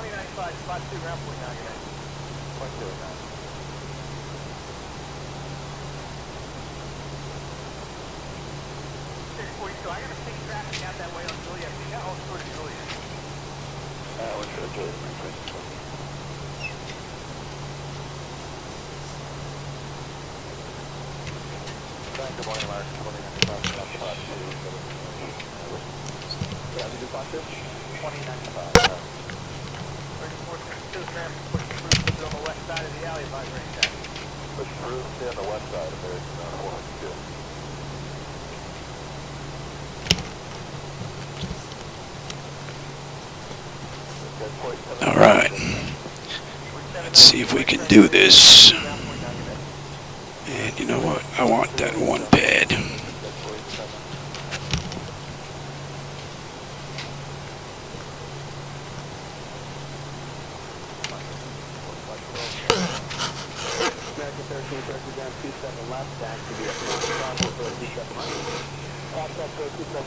2095, spot 2, ground point now, you're right. Point 2 now. So I gotta take traffic out that way on Juliet. We got all sort of Juliet. We're sure Juliet. Good morning, Mark. 2095, yeah, we do spot 2? 2095. 34th, 2 tram, push through on the west side of the alley, advisory check. Push through, stay on the west side of there, 402. All right. Let's see if we can do this. And you know what? I want that one pad. American 13, turkey down 27 left, back to be a 27 right. Offset 27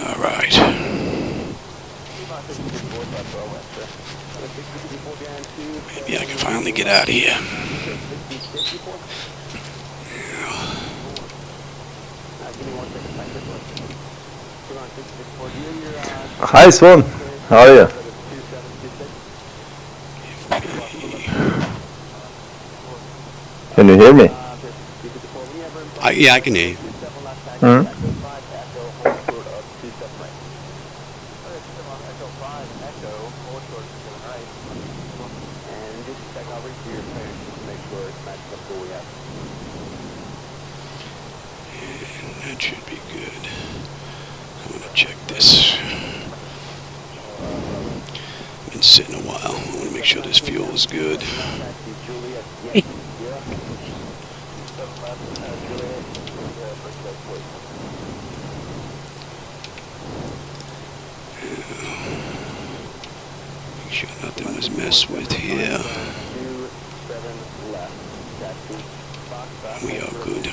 All right. Maybe I can finally get out of here. Hi Swan, how are you? Can you hear me? Yeah, I can hear you. Hmm? That should be good. I'm gonna check this. Been sitting a while. I want to make sure this fuel is good. Make sure nothing was messed with here. We are good.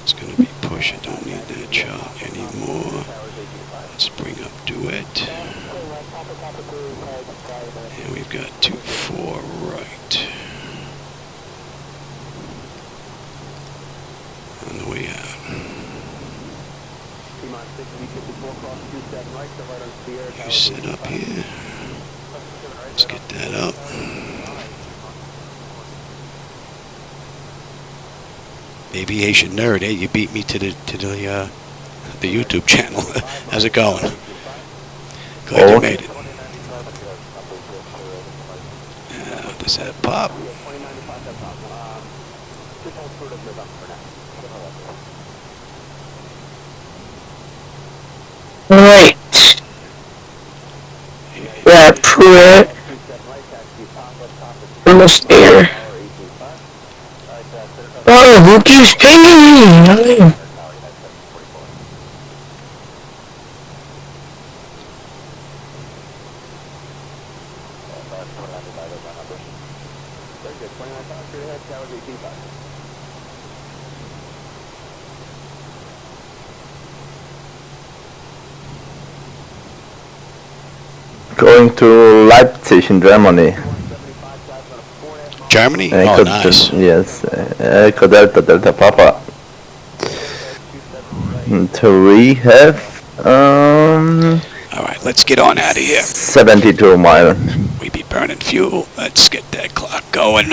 It's going to be push. I don't need that chart anymore. Let's bring up duet. And we've got 2-4 right. On the way out. You sit up here. Let's get that up. Aviation nerd, hey, you beat me to the YouTube channel. How's it going? Glad you made it. Does that pop? Right. Yeah, Pruitt. Almost there. Oh, who keeps pinging me? Going to Leipzig in Germany. Germany? Oh, nice. Yes, Echo Delta Delta Papa. To rehab. Alright, let's get on out of here. 72 mile. We be burning fuel. Let's get that clock going.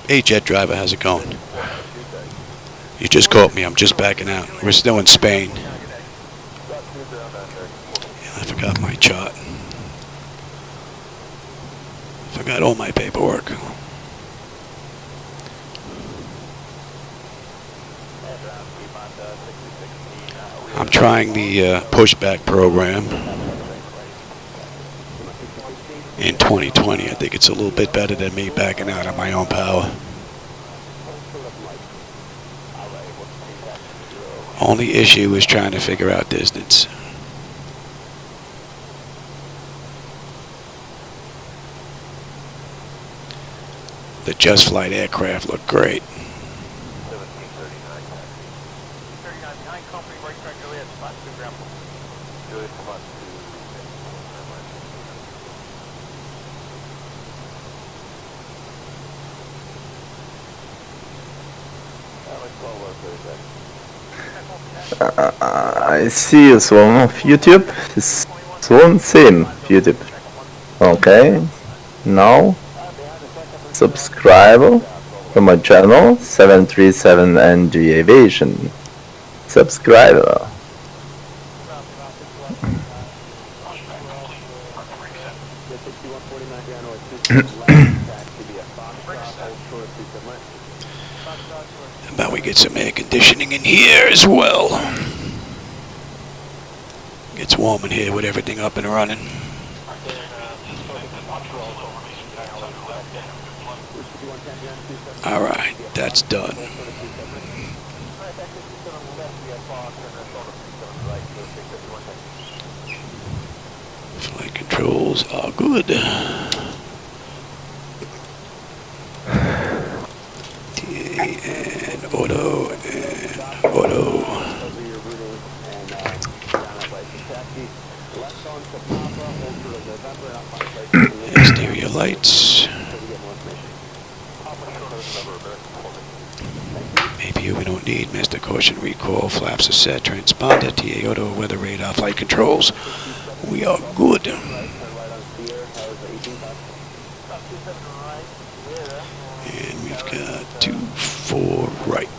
Hey, jet driver, how's it going? You just caught me. I'm just backing out. We're still in Spain. Yeah, I forgot my chart. Forgot all my paperwork. I'm trying the pushback program in 2020. I think it's a little bit better than me backing out on my own power. Only issue is trying to figure out distance. The Just Flight aircraft look great. 39 behind company, right turn Juliet, spot 2 ground. Juliet, spot 2. I see a swarm of YouTube. Swarm same YouTube. Okay. Now subscribe to my channel 737NG Aviation. Subscribe. How about we get some air conditioning in here as well? Gets warm in here with everything up and running. Alright, that's done. Flight controls are good. TA and auto and auto. Exterior lights. Maybe we don't need Master Caution recall. Flaps are set. Transponder, TA auto, weather radar, flight controls. We are good. And we've got 24 right.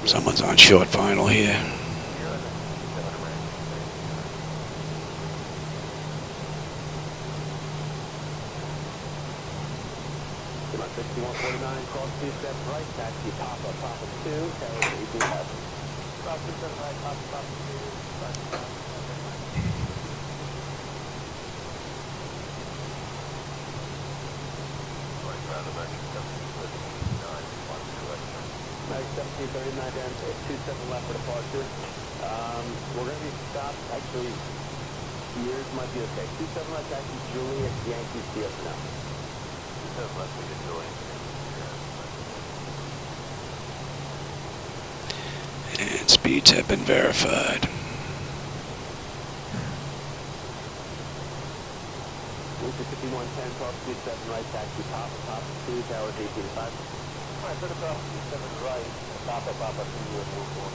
Someone's on short final here. We're going to be stopped, actually, yours might be okay. 27 left taxi, Juliet, Yankee, CS now. 27 left, we get Juliet. And speeds have been verified. Lucy 5110, cross 27 right, taxi, Papa 2, tower 18.5. Alright, put across 27 right, Papa 2, and move 1.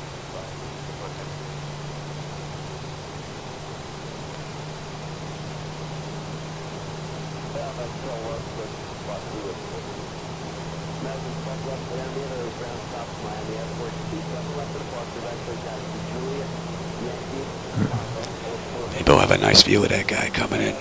They both have a nice view of that guy coming in.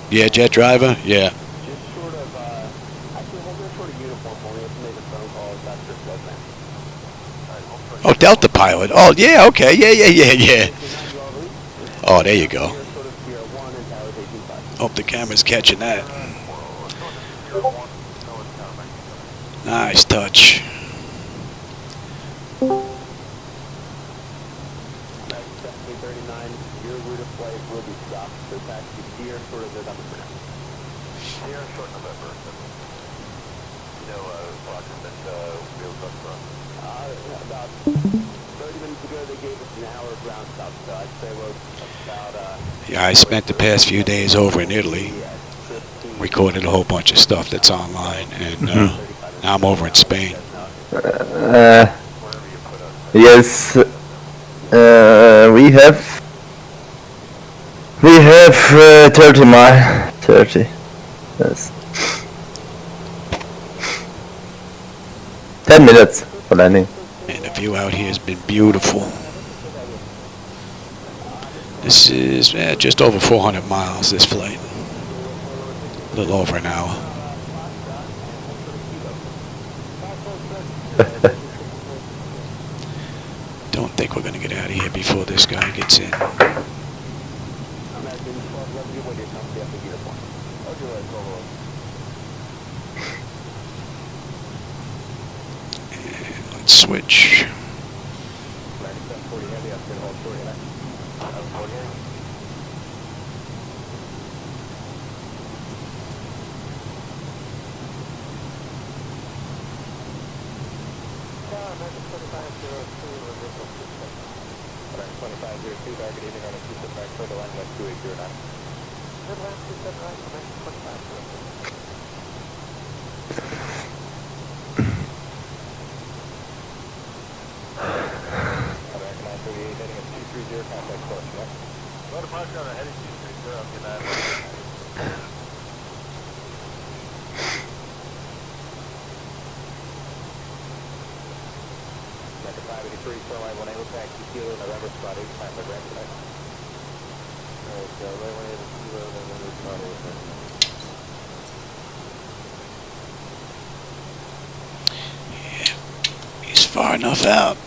Yeah, jet driver? Yeah. Just sort of, actually, hold this sort of uniform for me. Let's make a phone call. That's your segment. Oh, Delta pilot. Oh, yeah, okay. Yeah. Oh, there you go. Hope the camera's catching that. Nice touch. Sierra Short November. You know, approximate wheels up front. About 30 minutes ago they gave us an hour of ground stop, so I'd say we're about Yeah, I spent the past few days over in Italy, recorded a whole bunch of stuff that's online, and now I'm over in Spain. Yes, we have 30 mile, 30. Yes. 10 minutes for landing. And the view out here has been beautiful. This is just over 400 miles, this flight. A little over an hour. Don't think we're going to get out of here before this guy gets in. And let's switch. He's far enough out.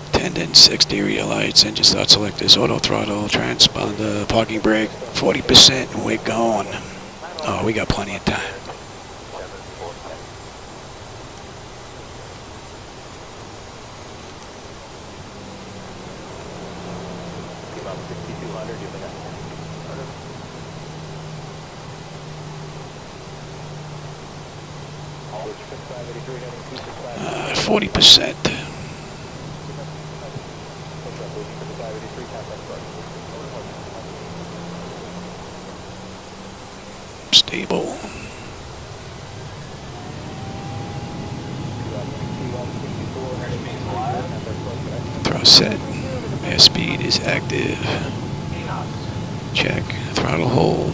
Attendant 60 rear lights, engine start selectors, auto throttle, transponder, parking brake, 40%, and we're going. Oh, we got plenty of time. About 6,200, you think? 40%. Stable. Thrust set. Air speed is active. Check. Throttle hold.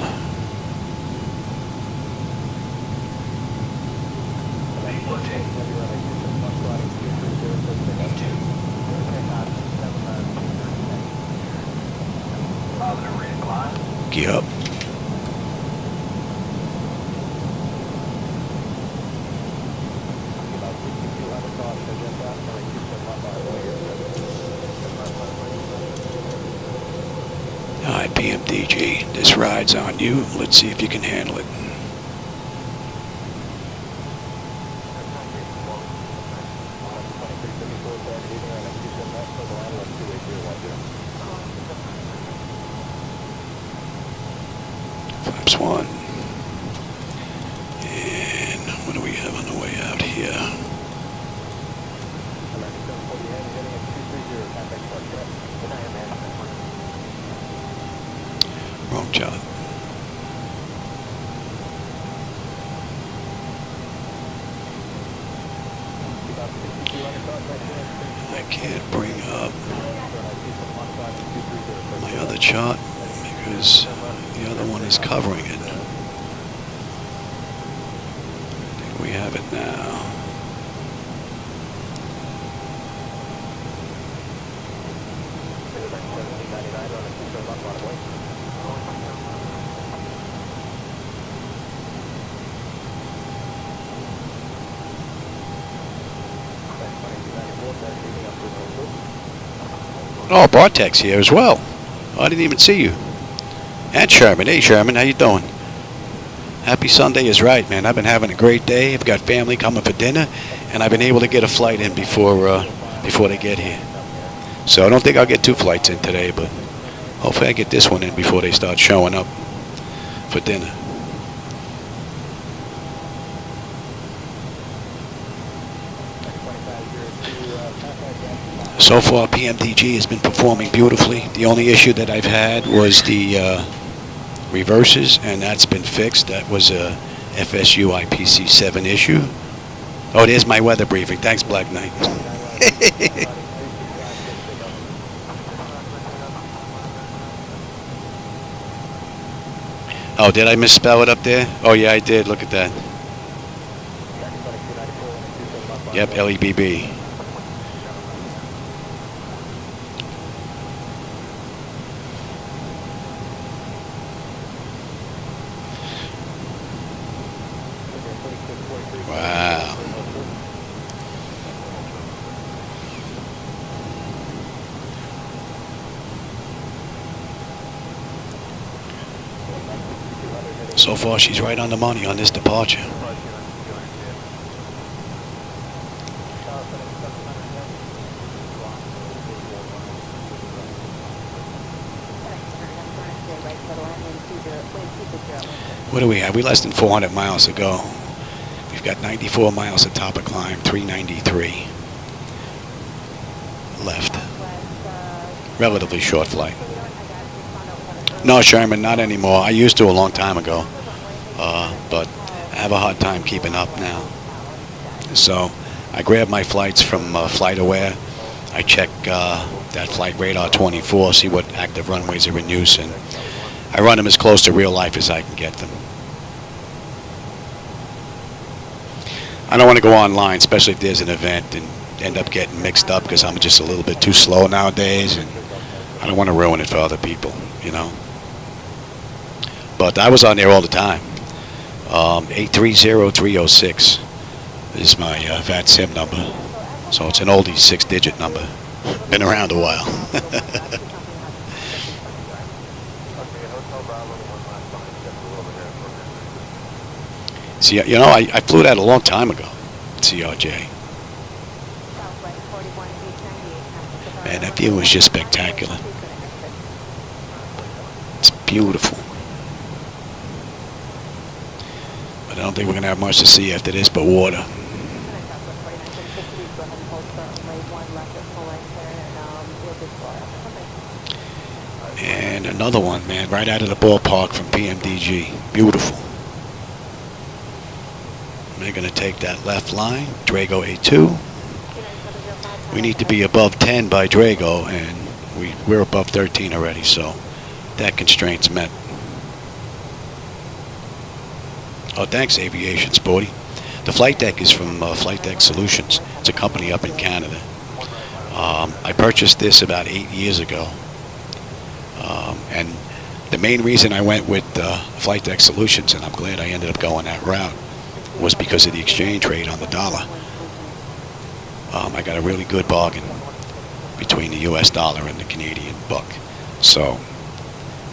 Gear up. Alright, PMDG, this ride's on you. Let's see if you can handle it. Flaps 1. And what do we have on the way out here? Wrong job. I can't bring up my other chart because the other one is covering it. I think we have it now. Oh, Bartek's here as well. Oh, I didn't even see you. And Sherman. Hey, Sherman, how you doing? Happy Sunday is right, man. I've been having a great day. I've got family coming for dinner, and I've been able to get a flight in before they get here. So I don't think I'll get 2 flights in today, but hopefully I get this one in before they start showing up for dinner. So far, PMDG has been performing beautifully. The only issue that I've had was the reverses, and that's been fixed. That was a FSU IPC7 issue. Oh, there's my weather briefing. Thanks, Black Knight. Oh, did I misspell it up there? Oh, yeah, I did. Look at that. Yep, LEBB. Wow. So far, she's right on the money on this departure. What do we have? We less than 400 miles to go. We've got 94 miles at top of climb, 393 left. Relatively short flight. No, Sherman, not anymore. I used to a long time ago, but I have a hard time keeping up now. So I grab my flights from FlightAware. I check that flight radar 24, see what active runways are in use, and I run them as close to real life as I can get them. I don't want to go online, especially if there's an event, and end up getting mixed up because I'm just a little bit too slow nowadays, and I don't want to ruin it for other people, you know. But I was on there all the time. 830306 is my VAT SIM number, so it's an oldie 6-digit number. Been around a while. See, you know, I flew that a long time ago, CRJ. Man, that view was just spectacular. It's beautiful. But I don't think we're going to have much to see after this but water. And another one, man, right out of the ballpark from PMDG. Beautiful. They're going to take that left line, Drago A2. We need to be above 10 by Drago, and we're above 13 already, so that constraint's met. Oh, thanks, Aviation Sporty. The flight deck is from Flight Deck Solutions. It's a company up in Canada. I purchased this about 8 years ago, and the main reason I went with Flight Deck Solutions, and I'm glad I ended up going that route, was because of the exchange rate on the dollar. I got a really good bargain between the US dollar and the Canadian buck. So,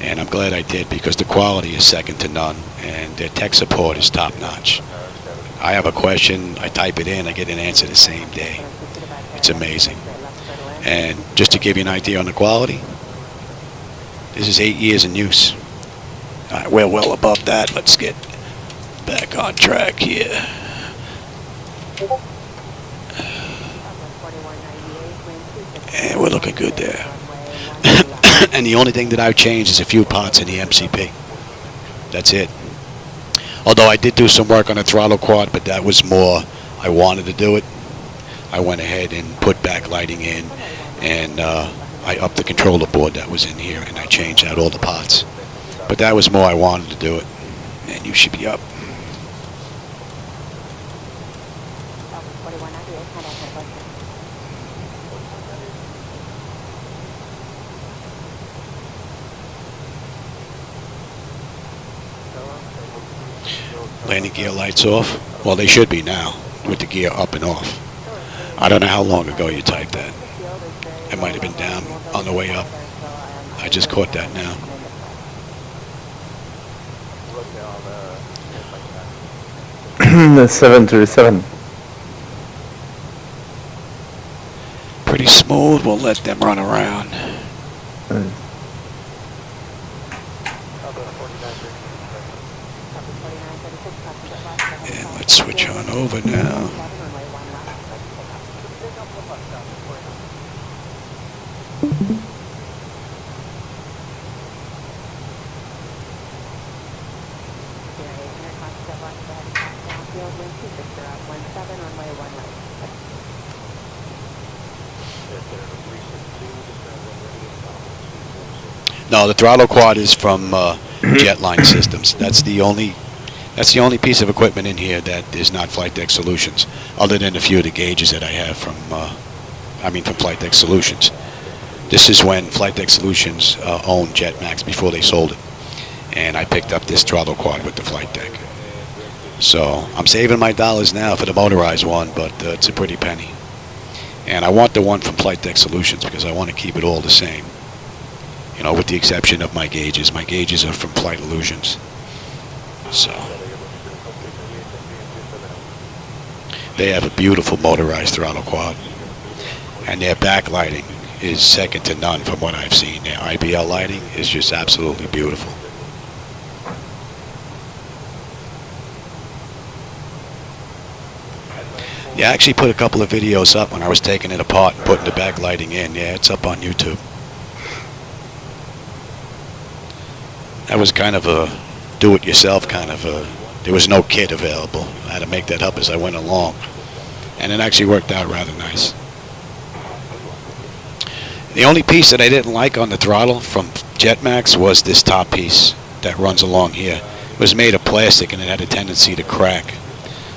and I'm glad I did because the quality is second to none and their tech support is top notch. I have a question, I type it in, I get an answer the same day. It's amazing. And just to give you an idea on the quality, this is 8 years in use. We're well above that. Let's get back on track here. And we're looking good there. And the only thing that I've changed is a few parts in the MCP. That's it. Although I did do some work on the throttle quad, but that was more I wanted to do it. I went ahead and put back lighting in, and I upped the controller board that was in here, and I changed out all the parts. But that was more I wanted to do it. And you should be up. Landing gear lights off. Well, they should be now, with the gear up and off. I don't know how long ago you typed that. It might have been down on the way up. I just caught that now. The 737. Pretty smooth. We'll let them run around. And let's switch on over now. No, the throttle quad is from Jetline Systems. That's the only piece of equipment in here that is not Flight Deck Solutions, other than a few of the gauges that I have from Flight Deck Solutions. This is when Flight Deck Solutions owned Jetmax before they sold it, and I picked up this throttle quad with the Flight Deck. So I'm saving my dollars now for the motorized one, but it's a pretty penny. And I want the one from Flight Deck Solutions because I want to keep it all the same. You know, with the exception of my gauges. My gauges are from Flight Illusions. So they have a beautiful motorized throttle quad, and their backlighting is second to none from what I've seen. Their IBL lighting is just absolutely beautiful. Yeah, I actually put a couple of videos up when I was taking it apart and putting the backlighting in. Yeah, it's up on YouTube. That was kind of a do-it-yourself kind of a... There was no kit available. I had to make that up as I went along. And it actually worked out rather nice. The only piece that I didn't like on the throttle from Jetmax was this top piece that runs along here. It was made of plastic and it had a tendency to crack.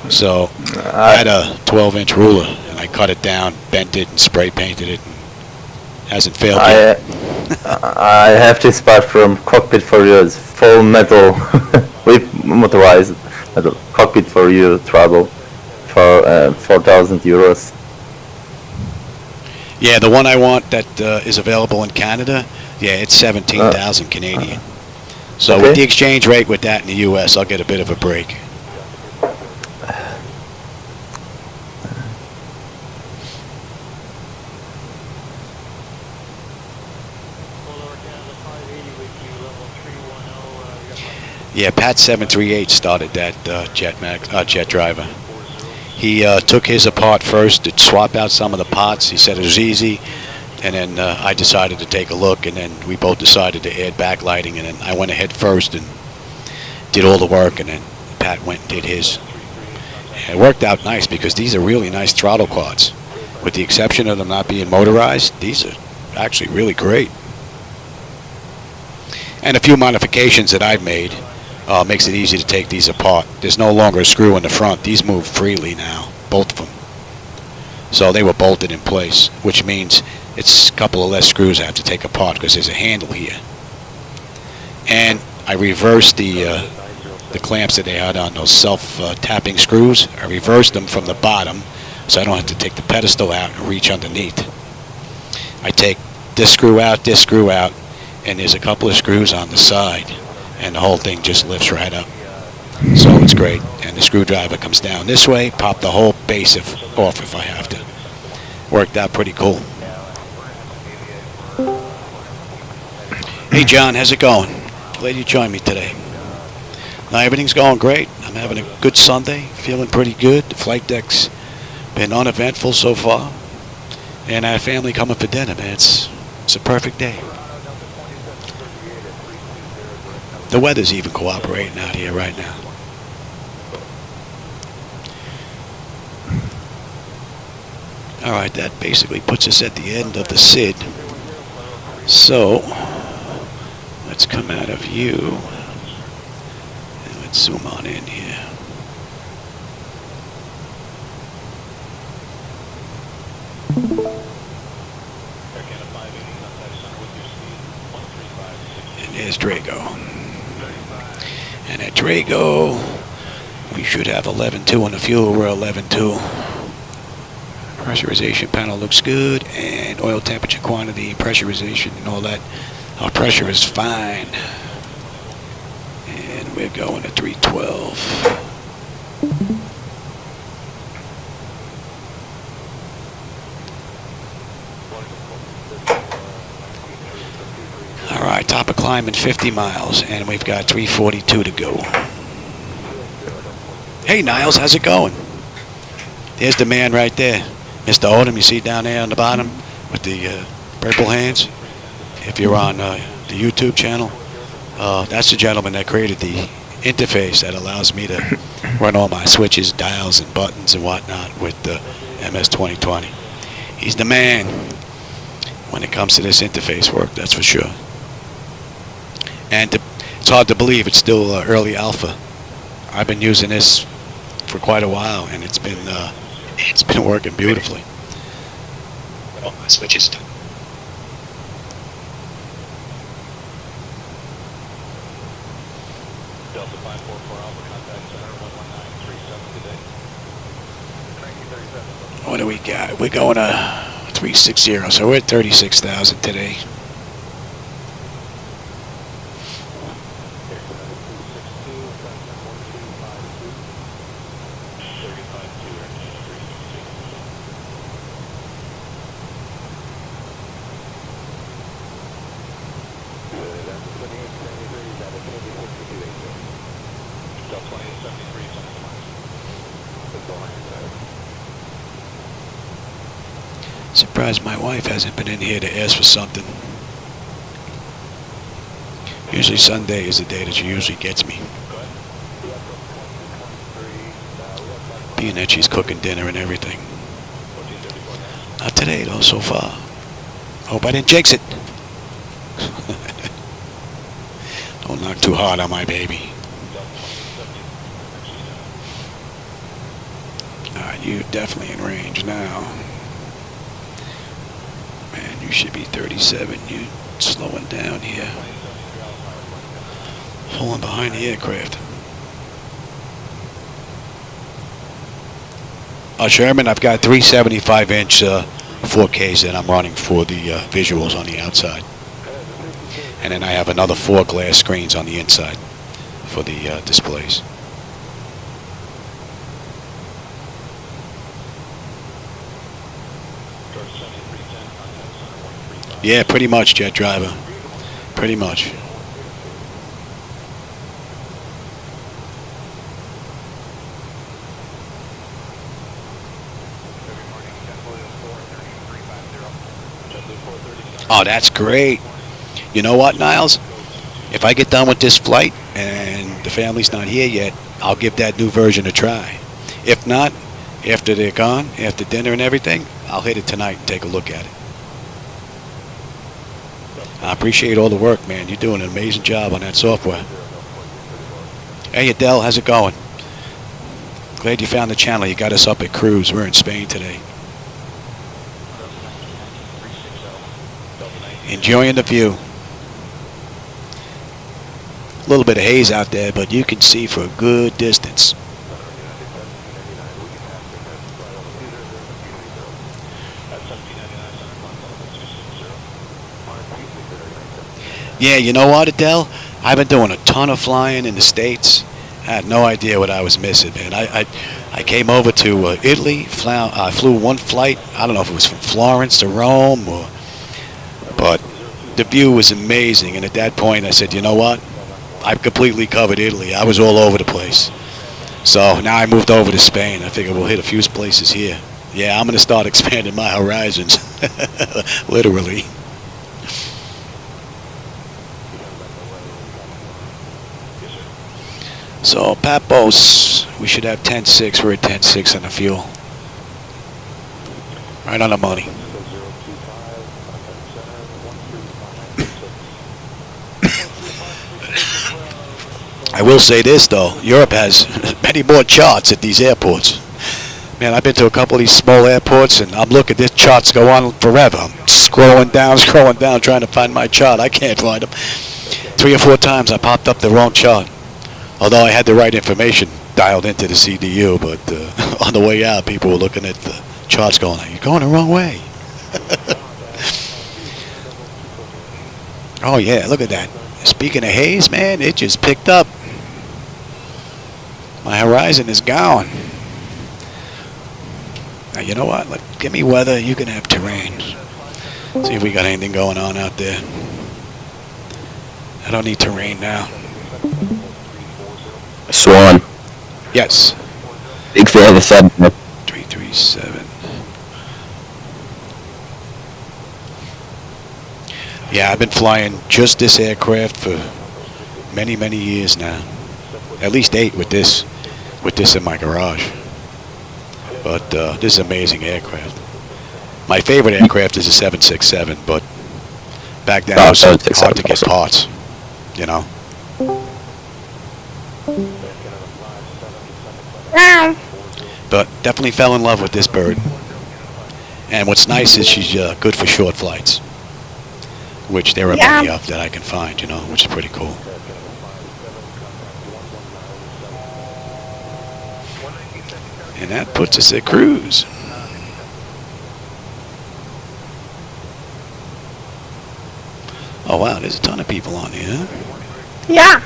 So I had a 12-inch ruler and I cut it down, bent it, and spray painted it. And hasn't failed yet. I have this part from Cockpit for You. It's full metal with motorized metal Cockpit for You throttle for €4,000. Yeah, the one I want that is available in Canada, yeah, it's 17,000 Canadian. So okay. With the exchange rate with that in the U.S., I'll get a bit of a break. Yeah, Pat 738 started that jet driver. He took his apart first to swap out some of the parts. He said it was easy, and then I decided to take a look, and then we both decided to add backlighting, and then I went ahead first and did all the work, and then Pat went and did his. And it worked out nice because these are really nice throttle quads. With the exception of them not being motorized, these are actually really great. And a few modifications that I've made makes it easy to take these apart. There's no longer a screw in the front. These move freely now, both of them. So they were bolted in place, which means it's a couple of less screws I have to take apart because there's a handle here. And I reversed the clamps that they had on those self-tapping screws. I reversed them from the bottom so I don't have to take the pedestal out and reach underneath. I take this screw out, and there's a couple of screws on the side, and the whole thing just lifts right up. So it's great. And the screwdriver comes down this way, pop the whole base off if I have to. Worked out pretty cool. Hey John, how's it going? Glad you joined me today. Now everything's going great. I'm having a good Sunday, feeling pretty good. The flight deck's been uneventful so far. And I have family coming for dinner, man. It's a perfect day. The weather's even cooperating out here right now. All right, that basically puts us at the end of the SID. So let's come out of view and let's zoom on in here. And there's Drago. And at Drago, we should have 11.2 on the fuel. We're 11.2. Pressurization panel looks good, and oil temperature, quantity, pressurization, and all that. Our pressure is fine. And we're going at 312. top of climbing 50 miles, and we've got 342 to go. Hey, Niles, how's it going? There's the man right there. Mr. Odom, you see down there on the bottom with the purple hands? If you're on the YouTube channel, that's the gentleman that created the interface that allows me to run all my switches, dials, and buttons and whatnot with the MS-2020. He's the man when it comes to this interface work, that's for sure. And it's hard to believe it's still early alpha. I've been using this for quite a while, and it's been working beautifully. All my switches. Delta 544 Alpha, contact center 11937 today. 1937. What do we got? We're going to 360, so we're at 36,000 today. Surprised my wife hasn't been in here to ask for something. Usually Sunday is the day that she usually gets me. Being that she's cooking dinner and everything. Not today though, so far. Hope I didn't jinx it. Don't knock too hard on my baby. Alright, you're definitely in range now. Man, you should be 37. You're slowing down here. Pulling behind the aircraft. Sherman, I've got 375-inch 4Ks that I'm running for the visuals on the outside. And then I have another 4 glass screens on the inside for the displays. Yeah, pretty much, jet driver. Pretty much. Oh, that's great. You know what, Niles? If I get done with this flight and the family's not here yet, I'll give that new version a try. If not, after they're gone, after dinner and everything, I'll hit it tonight and take a look at it. I appreciate all the work, man. You're doing an amazing job on that software. Hey, Adele, how's it going? Glad you found the channel. You got us up at cruise. We're in Spain today. Enjoying the view. A little bit of haze out there, but you can see for a good distance. Yeah, you know what, Adele? I've been doing a ton of flying in the States. I had no idea what I was missing, man. I came over to Italy. I flew one flight. I don't know if it was from Florence to Rome, but the view was amazing. And at that point, I said, you know what? I've completely covered Italy. I was all over the place. So now I moved over to Spain. I figured we'll hit a few places here. Yeah, I'm going to start expanding my horizons, literally. So, Papos, we should have 10.6. We're at 10.6 on the fuel. Right on the money. I will say this, though. Europe has many more charts at these airports. Man, I've been to a couple of these small airports, and I'm looking, these charts go on forever. I'm scrolling down, trying to find my chart. I can't find them. 3 or 4 times I popped up the wrong chart. Although I had the right information dialed into the CDU, but on the way out, people were looking at the charts going, you're going the wrong way. Oh, yeah, look at that. Speaking of haze, man, it just picked up. My horizon is gone. Now, you know what? Give me weather. You can have terrain. See if we got anything going on out there. I don't need terrain now. Swan. Yes. Big fan of the 7. 337. Yeah, I've been flying just this aircraft for many, many years now. At least 8 with this in my garage. But this is an amazing aircraft. My favorite aircraft is a 767, but back then it was hard to get parts, you know. But definitely fell in love with this bird. And what's nice is she's good for short flights, which there are many of that I can find, you know, which is pretty cool. And that puts us at cruise. Oh wow, there's a ton of people on here. Yeah.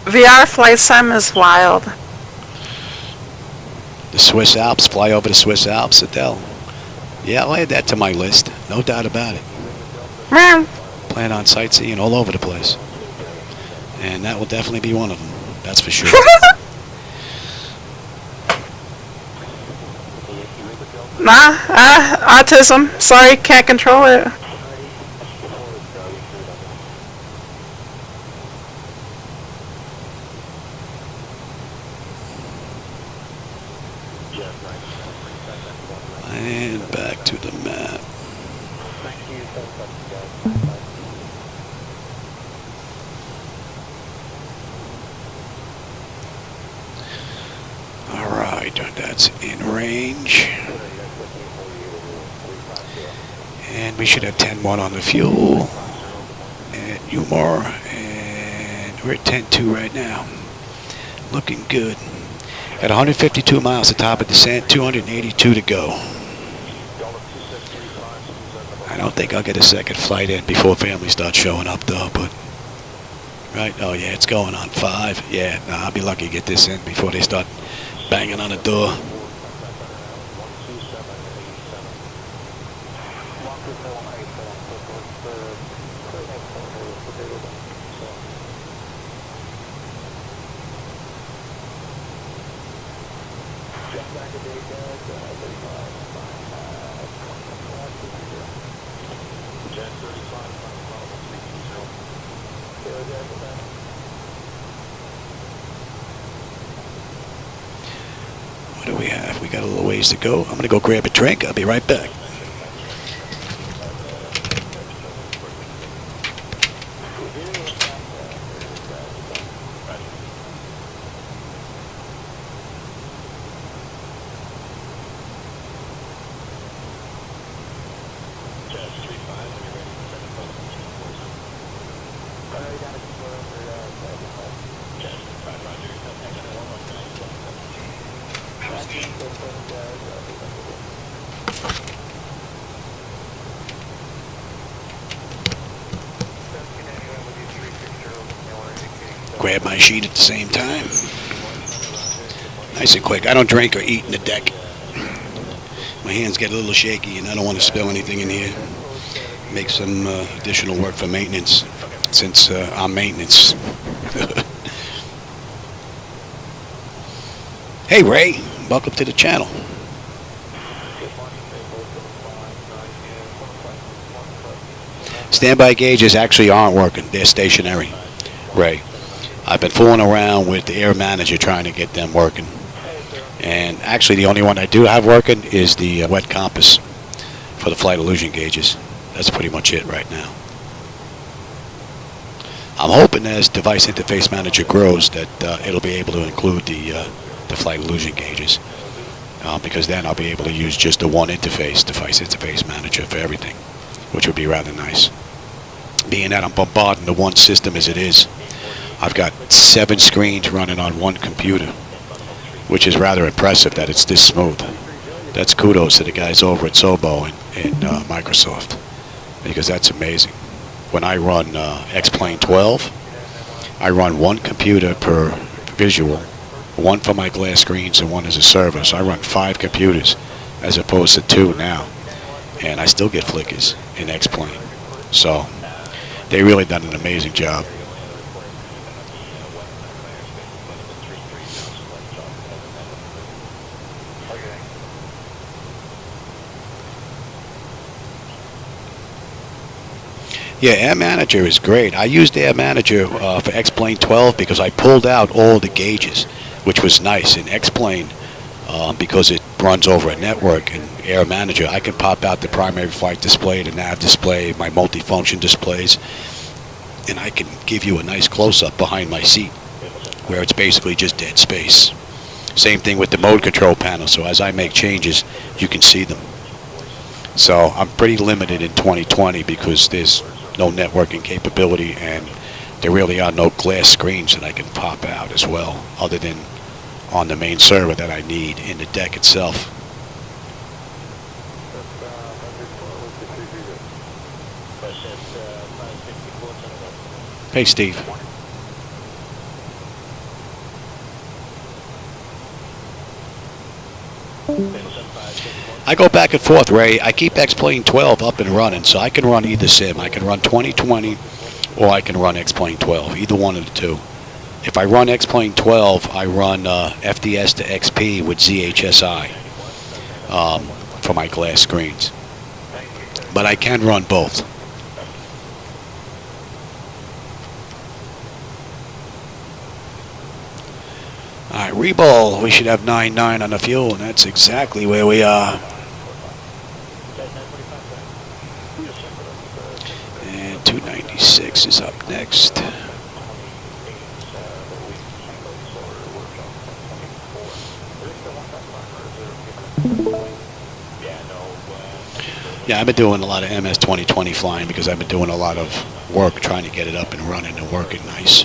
VR flight sim is wild. The Swiss Alps, fly over the Swiss Alps, Adele. Yeah, I'll add that to my list, no doubt about it. Meow. Plan on sightseeing all over the place. And that will definitely be one of them, that's for sure. Nah, autism. Sorry, can't control it. And back to the map. Alright, that's in range. And we should have 10-1 on the fuel. And Umar. And we're at 10-2 right now. Looking good. At 152 miles, the top of descent, 282 to go. I don't think I'll get a second flight in before family starts showing up, though. But right? Oh yeah, it's going on 5. Yeah, nah, I'll be lucky to get this in before they start banging on the door. What do we have? We got a little ways to go. I'm going to go grab a drink. I'll be right back. Grab my sheet at the same time. Nice and quick. I don't drink or eat in the deck. My hands get a little shaky and I don't want to spill anything in here. Make some additional work for maintenance since I'm maintenance. Hey Ray, welcome to the channel. Standby gauges actually aren't working. They're stationary, Ray. I've been fooling around with the air manager trying to get them working. And actually the only one I do have working is the wet compass for the flight illusion gauges. That's pretty much it right now. I'm hoping as device interface manager grows that it'll be able to include the flight illusion gauges. Because then I'll be able to use just the one interface, device interface manager for everything, which would be rather nice. Being that I'm bombarding the one system as it is, I've got 7 screens running on one computer, which is rather impressive that it's this smooth. That's kudos to the guys over at Sobo and Microsoft, because that's amazing. When I run X-Plane 12, I run one computer per visual, one for my glass screens and one as a server. So I run 5 computers as opposed to 2 now, and I still get flickers in X-Plane. So they really done an amazing job. Yeah, Air Manager is great. I used Air Manager for X-Plane 12 because I pulled out all the gauges, which was nice. In X-Plane, because it runs over a network, and Air Manager, I can pop out the primary flight display, the nav display, my multifunction displays, and I can give you a nice close-up behind my seat where it's basically just dead space. Same thing with the mode control panel, so as I make changes, you can see them. So I'm pretty limited in 2020 because there's no networking capability, and there really are no glass screens that I can pop out as well, other than on the main server that I need in the deck itself. Hey, Steve. I go back and forth, Ray. I keep X-Plane 12 up and running, so I can run either sim. I can run 2020 or I can run X-Plane 12, either one of the two. If I run X-Plane 12, I run FDS to XP with ZHSI for my glass screens. But I can run both. All right, Reball, we should have 9.9 on the fuel, and that's exactly where we are. And 296 is up next. Yeah, I've been doing a lot of MS 2020 flying because I've been doing a lot of work trying to get it up and running and working nice.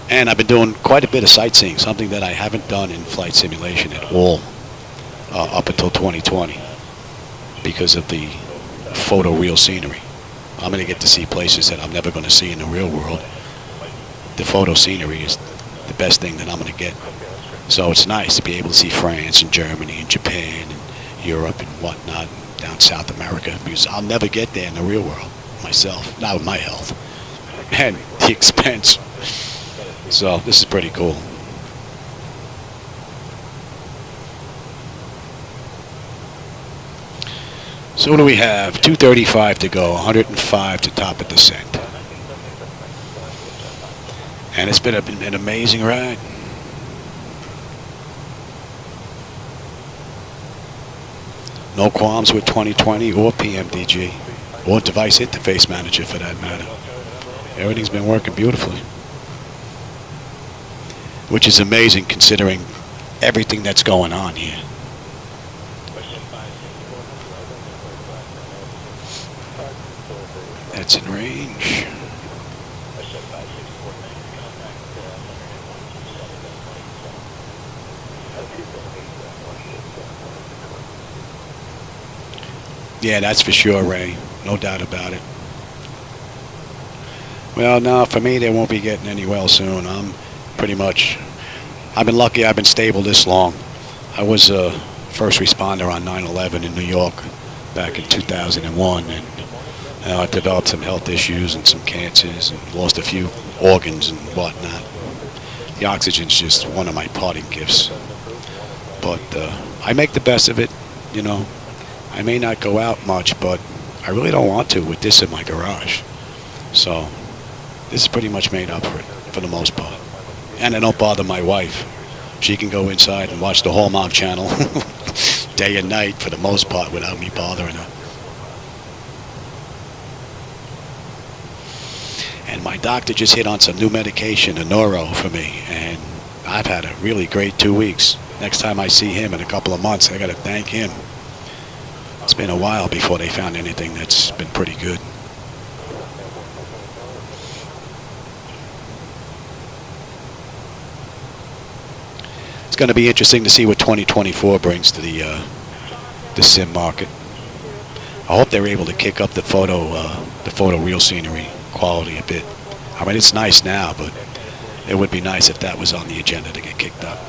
And I've been doing quite a bit of sightseeing, something that I haven't done in flight simulation at all up until 2020 because of the photo real scenery. I'm going to get to see places that I'm never going to see in the real world. The photo scenery is the best thing that I'm going to get. So it's nice to be able to see France and Germany and Japan and Europe and whatnot, and down South America, because I'll never get there in the real world myself, not with my health and the expense. So this is pretty cool. So what do we have? 235 to go, 105 to top of descent. And it's been an amazing ride. No qualms with 2020 or PMDG or Device Interface Manager for that matter. Everything's been working beautifully. Which is amazing considering everything that's going on here. That's in range. Yeah, that's for sure, Ray. No doubt about it. Well, no, for me, they won't be getting any well soon. I'm pretty much, I've been lucky I've been stable this long. I was a first responder on 9/11 in New York back in 2001, and I developed some health issues and some cancers and lost a few organs and whatnot. The oxygen's just one of my parting gifts. But I make the best of it, you know. I may not go out much, but I really don't want to with this in my garage. So this is pretty much made up for it, for the most part. And I don't bother my wife. She can go inside and watch the Hallmark Channel day and night for the most part without me bothering her. And my doctor just hit on some new medication, a neuro, for me. And I've had a really great 2 weeks. Next time I see him in a couple of months, I got to thank him. It's been a while before they found anything that's been pretty good. It's going to be interesting to see what 2024 brings to the sim market. I hope they're able to kick up the photo real scenery quality a bit. I mean, it's nice now, but it would be nice if that was on the agenda to get kicked up.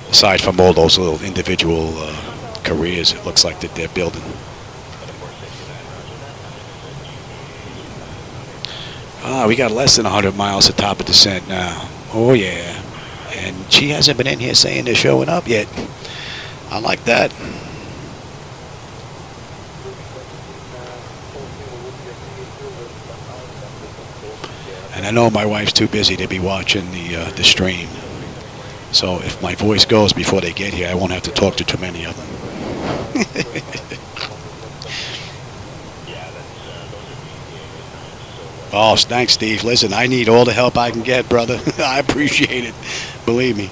Aside from all those little individual careers, it looks like that they're building. We got less than 100 miles to top of descent now. Oh yeah, and she hasn't been in here saying they're showing up yet. I like that. And I know my wife's too busy to be watching the stream. So if my voice goes before they get here, I won't have to talk to too many of them. Oh, thanks, Steve. Listen, I need all the help I can get, brother. I appreciate it. Believe me.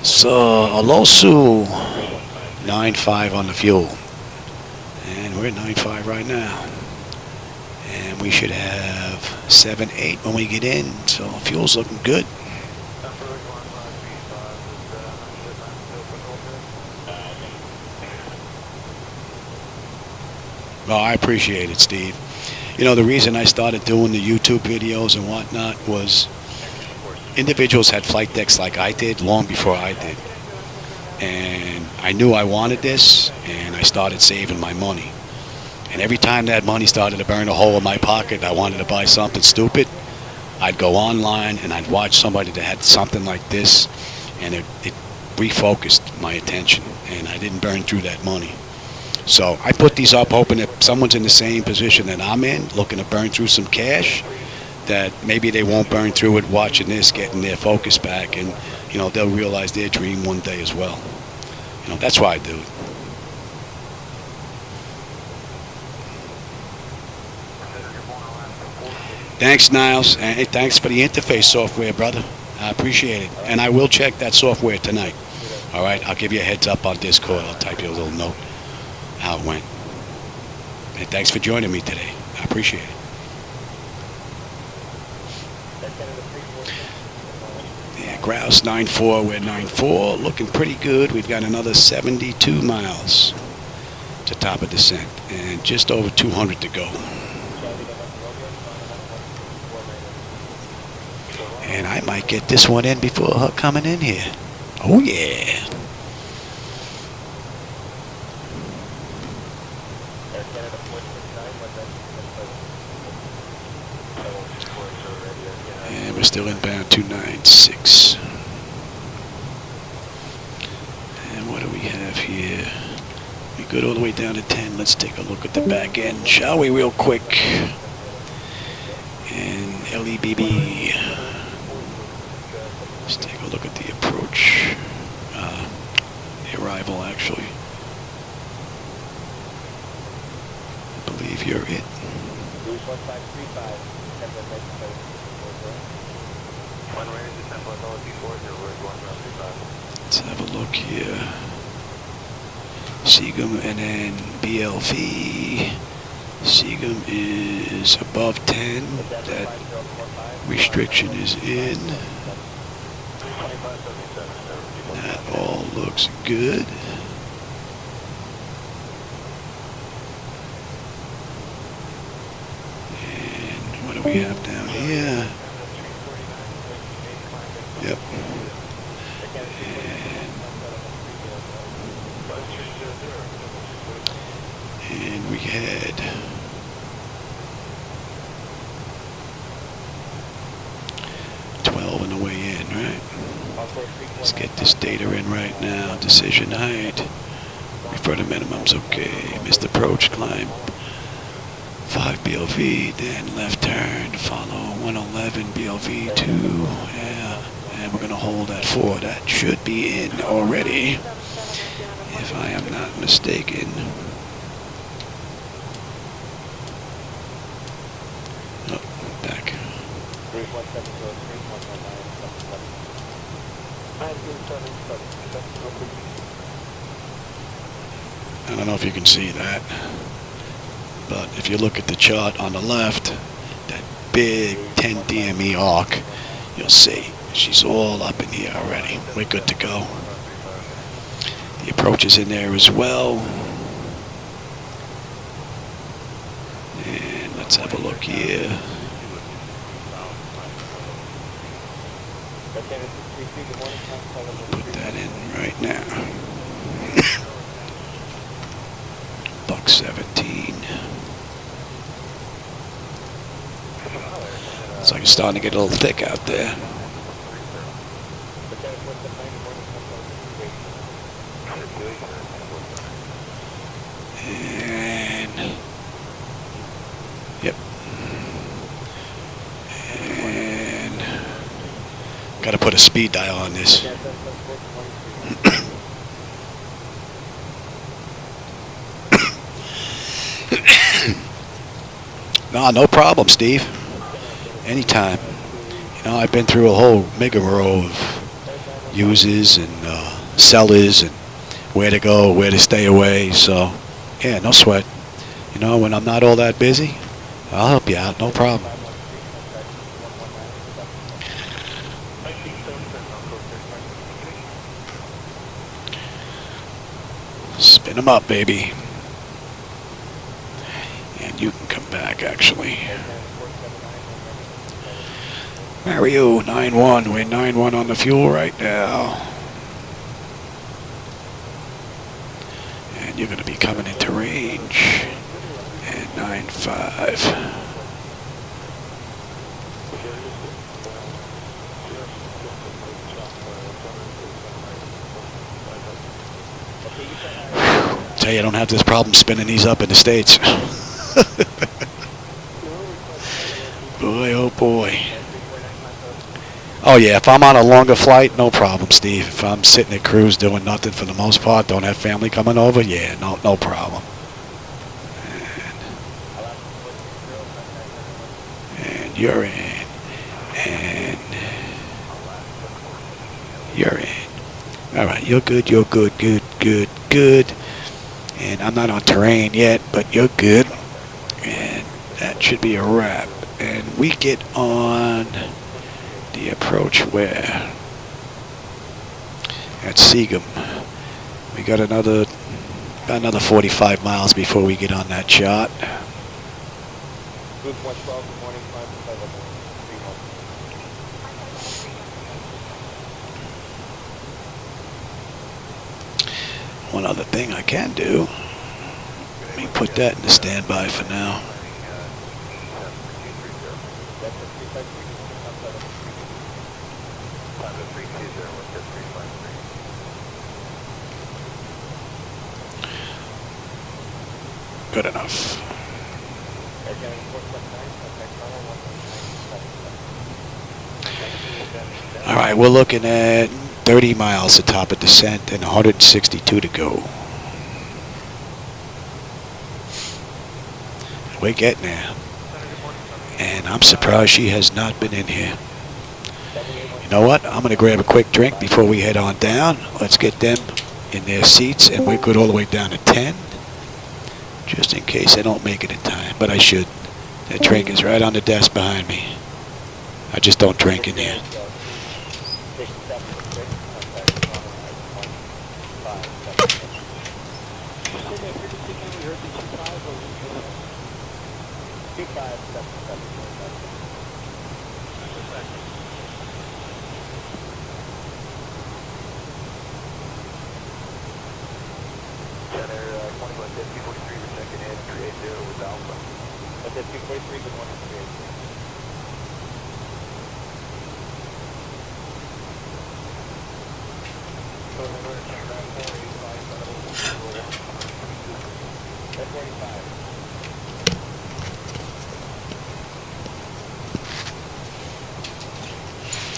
So, Alosu, 9.5 on the fuel. And we're at 9.5 right now. And we should have 7.8 when we get in. So, fuel's looking good. Well, I appreciate it, Steve. You know, the reason I started doing the YouTube videos and whatnot was individuals had flight decks like I did long before I did. And I knew I wanted this, and I started saving my money. And every time that money started to burn a hole in my pocket, I wanted to buy something stupid, I'd go online and I'd watch somebody that had something like this, and it refocused my attention, and I didn't burn through that money. So I put these up hoping that someone's in the same position that I'm in, looking to burn through some cash, that maybe they won't burn through it watching this, getting their focus back, and, you know, they'll realize their dream one day as well. You know, that's why I do it. Thanks, Niles. And hey, thanks for the interface software, brother. I appreciate it. And I will check that software tonight. All right, I'll give you a heads up on Discord. I'll type you a little note how it went. And thanks for joining me today. I appreciate it. Yeah, Grouse 9.4, we're 9.4, looking pretty good. We've got another 72 miles to top of descent and just over 200 to go. And I might get this one in before her coming in here. Oh yeah. And we're still inbound 296. And what do we have here? We good all the way down to 10. Let's take a look at the back end, shall we, real quick? And LEBB. Let's take a look at the approach. The arrival, actually. I believe you're it. Let's have a look here. Seagum and then BLV. Seagum is above 10. That restriction is in. That all looks good. And what do we have down here? Yep. And we had on the way in, right? Let's get this data in right now. Decision height. Refer to minimums, okay. Missed approach, climb 5 BLV, then left turn, follow 111 BLV 2. Yeah, and we're gonna hold at 4. That should be in already, if I am not mistaken. Oh, back. I don't know if you can see that, but if you look at the chart on the left, that big 10 DME arc, you'll see she's all up in here already. We're good to go. The approach is in there as well. And let's have a look here. Put that in right now. Buck 17. It's like it's starting to get a little thick out there. And yep. And got to put a speed dial on this. No problem, Steve. Anytime. You know, I've been through a whole rigmarole of uses and sellers and where to go, where to stay away. So, yeah, no sweat. You know, when I'm not all that busy, I'll help you out. No problem. Spin them up, baby. And you can come back, actually. Mario, 9-1. We're 9-1 on the fuel right now. And you're going to be coming into range. And 9-5. Tell you, I don't have this problem spinning these up in the States. Boy, oh boy. Oh yeah, if I'm on a longer flight, no problem, Steve. If I'm sitting at cruise doing nothing for the most part, don't have family coming over, yeah, no problem. And you're in. And you're in. All right, you're good, good. And I'm not on terrain yet, but you're good. And that should be a wrap. And we get on the approach where? At Seagum. We got about another 45 miles before we get on that chart. One other thing I can do, let me put that in the standby for now. Good enough. All right, we're looking at 30 miles to top of descent and 162 to go. We're getting there. And I'm surprised she has not been in here. You know what? I'm going to grab a quick drink before we head on down. Let's get them in their seats, and we're good all the way down to 10. Just in case I don't make it in time, but I should. That drink is right on the desk behind me. I just don't drink in here.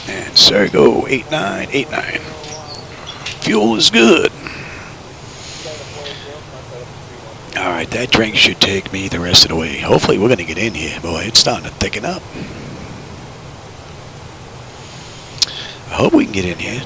And Sergo 8989. Fuel is good. Alright, that drink should take me the rest of the way. Hopefully we're going to get in here. Boy, it's starting to thicken up. I hope we can get in here.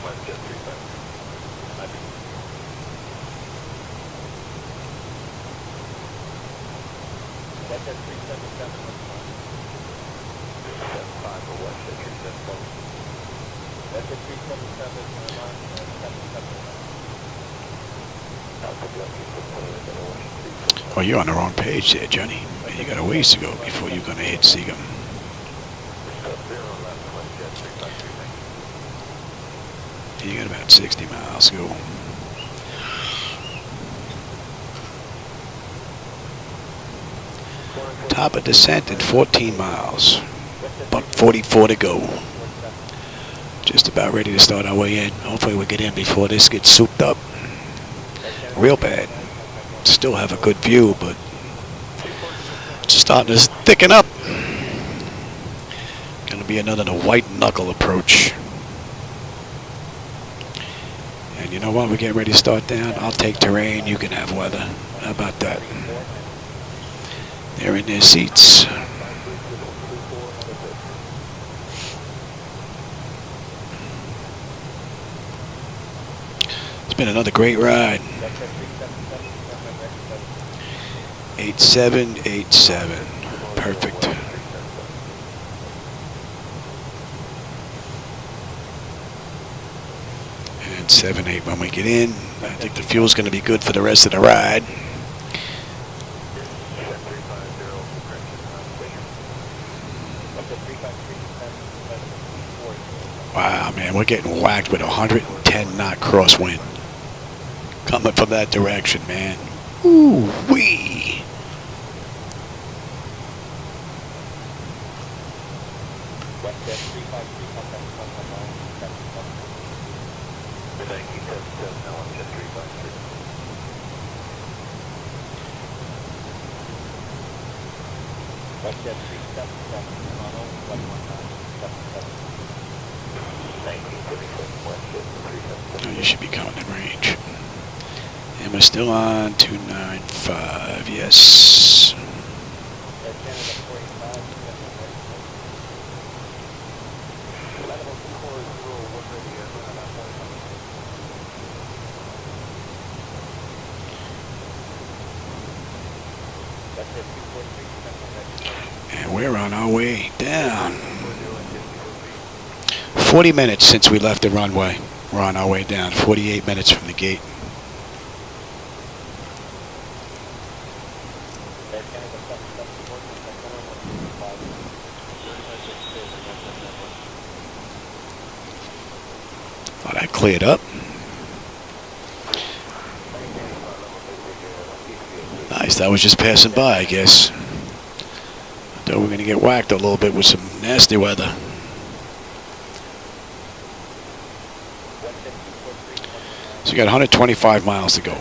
WestJet 375. Might be. WestJet 377, what's going on? 375 for WestJet 377. WestJet 377, on, 777. Alpha Junkie, 600, Oh, you're on the wrong page there, Johnny. You got a ways to go before you're going to hit Seagum. You got about 60 miles to go. Top of descent at 14 miles. About 44 to go. Just about ready to start our way in. Hopefully we'll get in before this gets souped up real bad. Still have a good view, but it's starting to thicken up. Gonna be another white knuckle approach. And you know what? We're getting ready to start down. I'll take terrain. You can have weather. How about that? They're in their seats. It's been another great ride. 8787. Perfect. And 78 when we get in. I think the fuel's going to be good for the rest of the ride. Wow, man, we're getting whacked with 110 knot crosswind coming from that direction, man. Ooh wee. WestJet 377, Toronto, 119, Oh, you should be coming in range. And we're still on 295, yes. Air Canada 45, And we're on our way down. 40 minutes since we left the runway. We're on our way down. 48 minutes from the gate. Oh, that cleared up. Nice. That was just passing by, I guess. Though we're going to get whacked a little bit with some nasty weather. So you got 125 miles to go.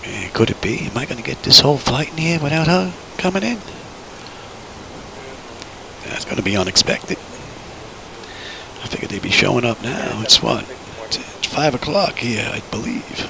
Man, could it be? Am I going to get this whole flight in here without her coming in? That's going to be unexpected. I figured they'd be showing up now. It's what? It's 5 o'clock here, I believe.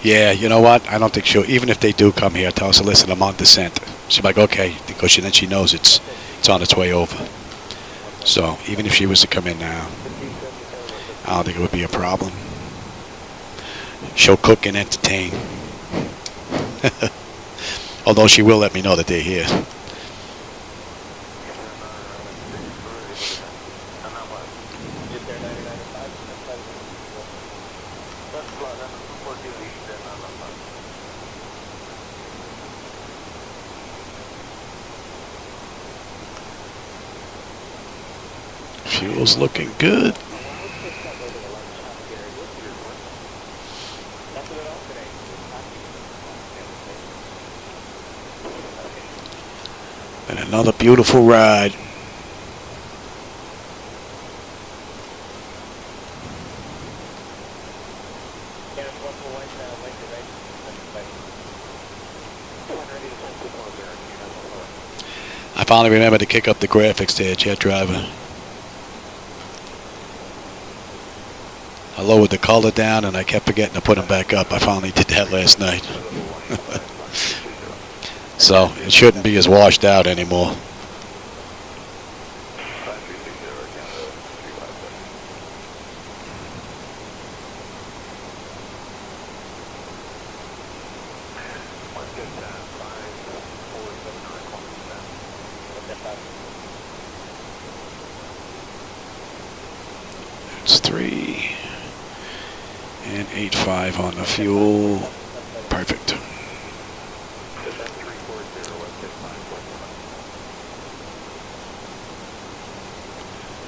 Yeah, you know what? I don't think she'll, even if they do come here, tell us, listen, I'm on descent. She's like, okay, because then she knows it's on its way over. So even if she was to come in now, I don't think it would be a problem. She'll cook and entertain. Although she will let me know that they're here. Fuel's looking good. And another beautiful ride. I finally remembered to kick up the graphics there, Jet Driver. I lowered the color down and I kept forgetting to put them back up. I finally did that last night. So it shouldn't be as washed out anymore. It's 3 and 8.5 on the fuel. Perfect.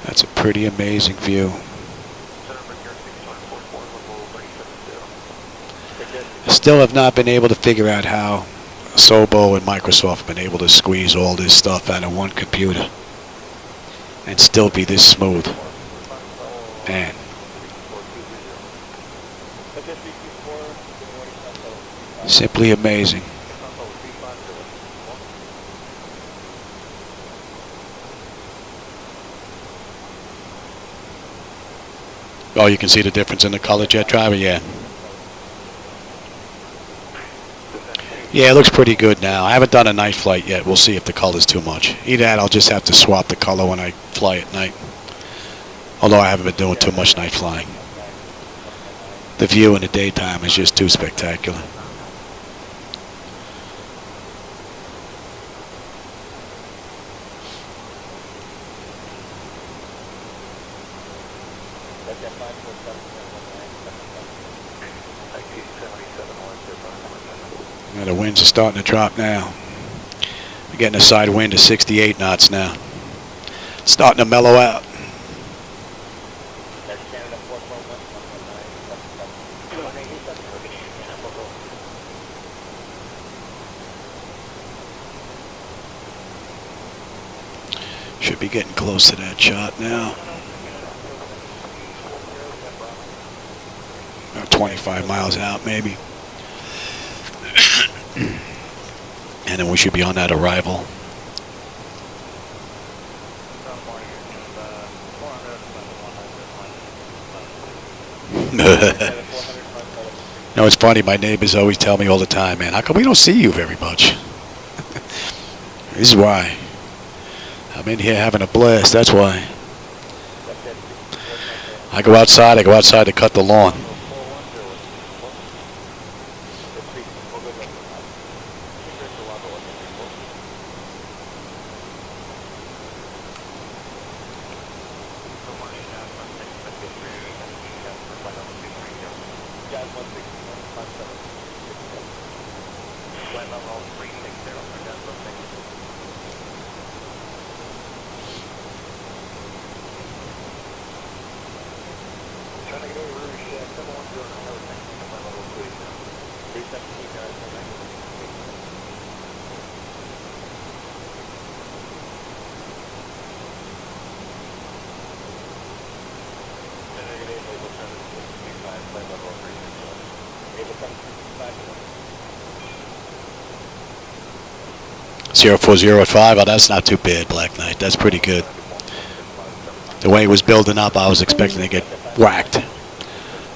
That's a pretty amazing view. Still have not been able to figure out how Sobo and Microsoft have been able to squeeze all this stuff out of one computer and still be this smooth. Man. Simply amazing. Oh, you can see the difference in the color, Jet Driver? Yeah. Yeah, it looks pretty good now. I haven't done a night flight yet. We'll see if the color's too much. Either that, I'll just have to swap the color when I fly at night. Although I haven't been doing too much night flying. The view in the daytime is just too spectacular. Now the winds are starting to drop now. We're getting a side wind of 68 knots now. It's starting to mellow out. Should be getting close to that shot now. About 25 miles out maybe. And then we should be on that arrival. No, it's funny. My neighbors always tell me all the time, man, how come we don't see you very much? This is why. I'm in here having a blast. That's why. I go outside to cut the lawn. Zero 40 at 5. Oh, that's not too bad, Black Knight. That's pretty good. The way it was building up, I was expecting to get whacked.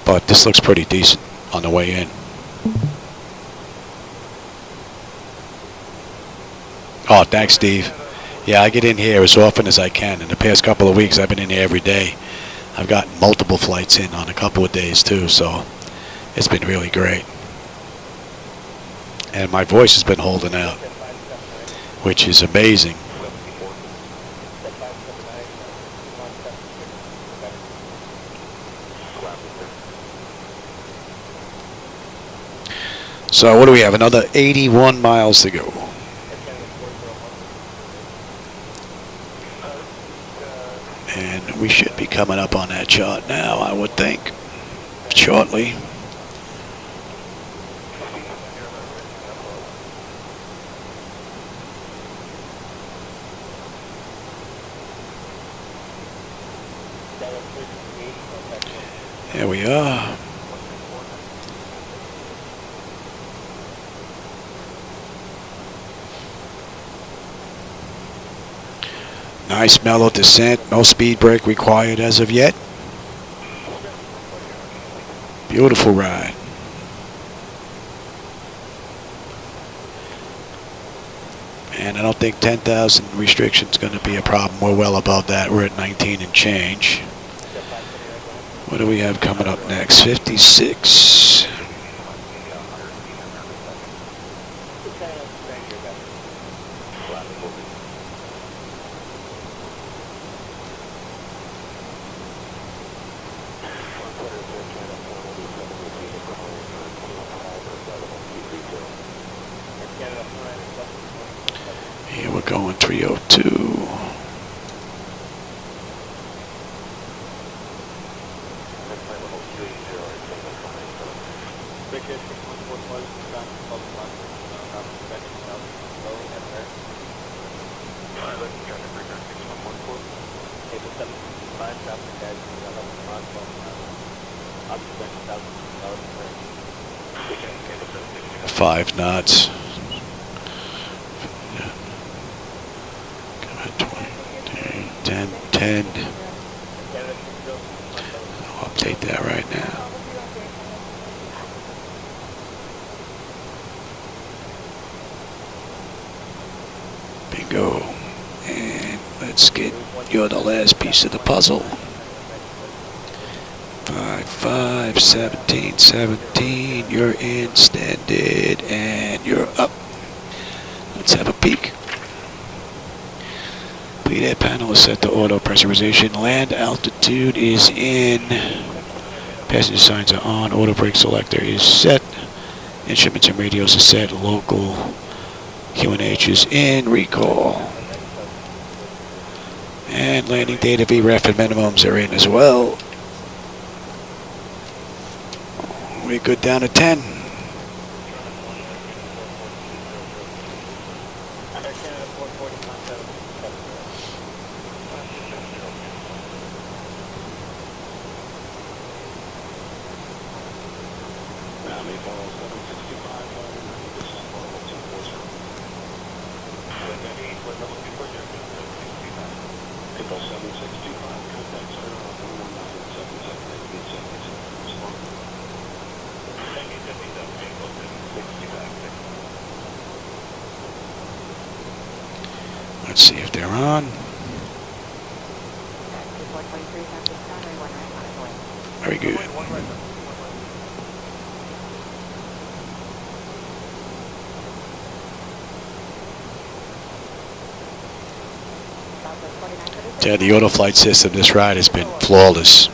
But this looks pretty decent on the way in. Oh, thanks, Steve. Yeah, I get in here as often as I can. In the past couple of weeks, I've been in here every day. I've gotten multiple flights in on a couple of days, too, so it's been really great. And my voice has been holding out, which is amazing. So what do we have? Another 81 miles to go. And We should be coming up on that chart now, I would think, shortly. There we are. Nice mellow descent, no speed brake required as of yet. Beautiful ride. And I don't think 10,000 restriction is going to be a problem. We're well above that. We're at 19 and change. What do we have coming up next? 56. Here we're going 302. Five knots. Come on, 20, 10, 10. I'll update that right now. Bingo. And let's get, you're the last piece of the puzzle. 5, 5, 17, 17. You're in, standard, and you're up. Let's have a peek. Bleed air panel is set to auto pressurization. Land altitude is in. Passenger signs are on. Auto brake selector is set. Instruments and radios are set. Local QNH is in. Recall. And landing data VREF and minimums are in as well. We're good down to 10. Let's see if they're on. Very good. Yeah, the auto flight system, this ride has been flawless.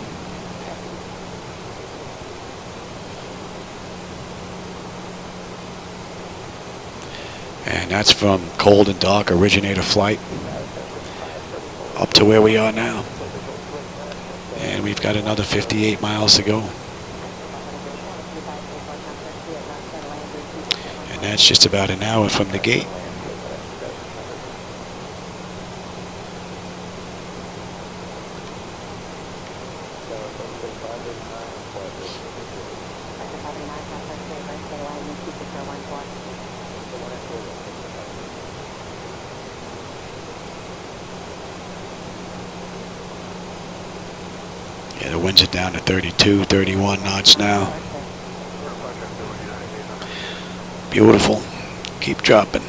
And that's from cold and dark originator flight up to where we are now. And we've got another 58 miles to go. And that's just about an hour from the gate. Yeah, the winds are down to 32, 31 knots now. Beautiful. Keep dropping.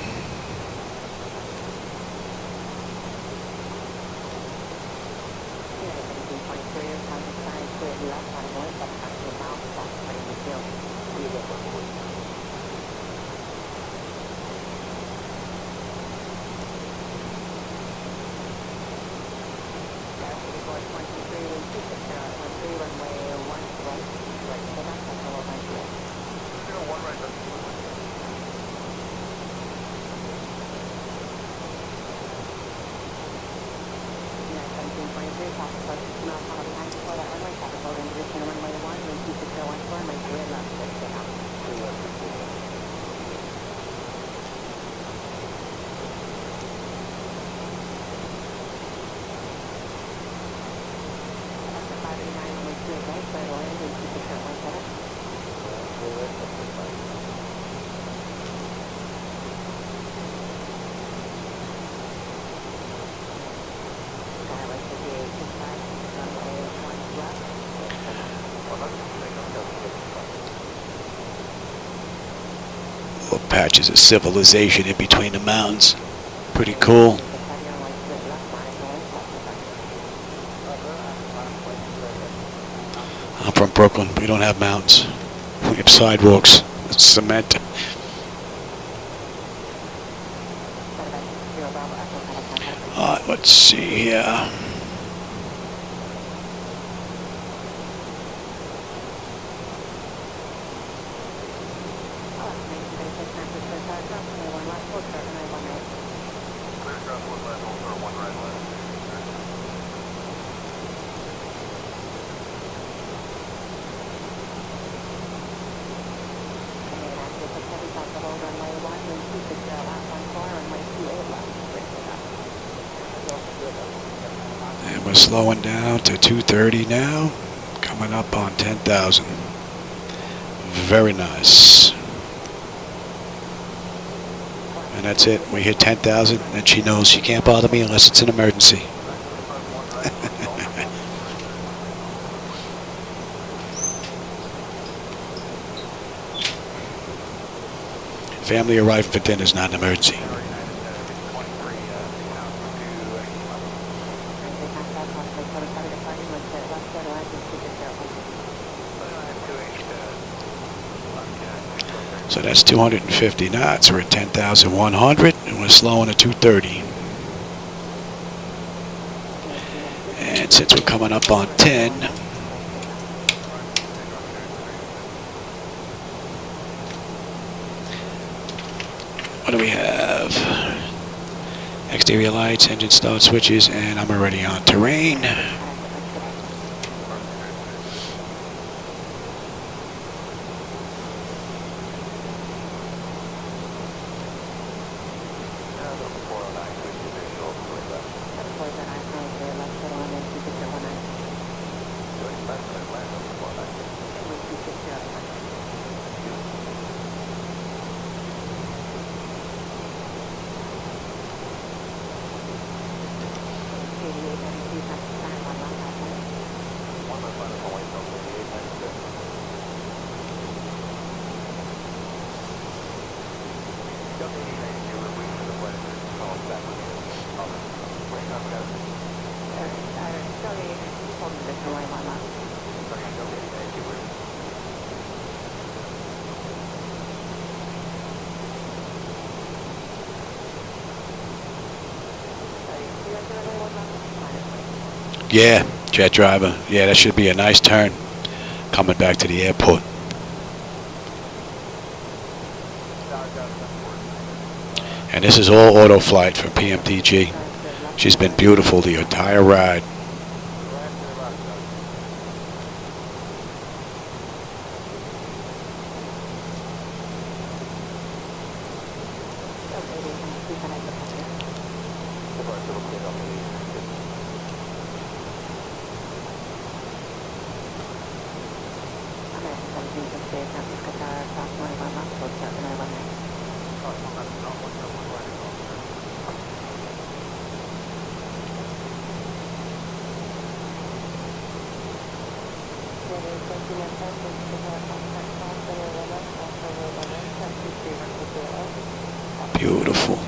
Little patches of civilization in between the mountains. Pretty cool. I'm from Brooklyn. We don't have mountains. We have sidewalks. It's cement. Let's see here. And we're slowing down to 230 now. Coming up on 10,000. Very nice. And that's it. We hit 10,000 and she knows she can't bother me unless it's an emergency. Family arrived for dinner is not an emergency. So that's 250 knots. We're at 10,100 and we're slowing at 230. And since we're coming up on 10, what do we have? Exterior lights, engine start switches, and I'm already on terrain. Yeah, jet driver. Yeah, that should be a nice turn coming back to the airport. And this is all auto flight for PMDG. She's been beautiful the entire ride. Beautiful.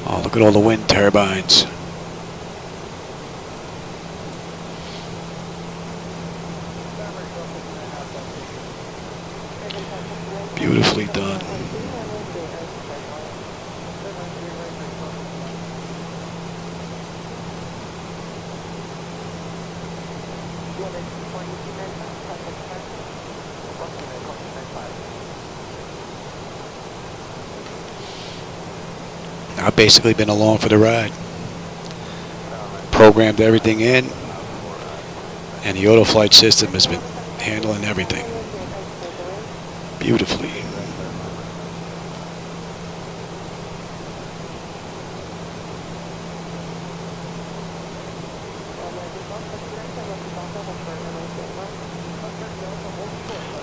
Oh, look at all the wind turbines. Beautifully done. I've basically been along for the ride. programmed everything in, and the auto flight system has been handling everything beautifully.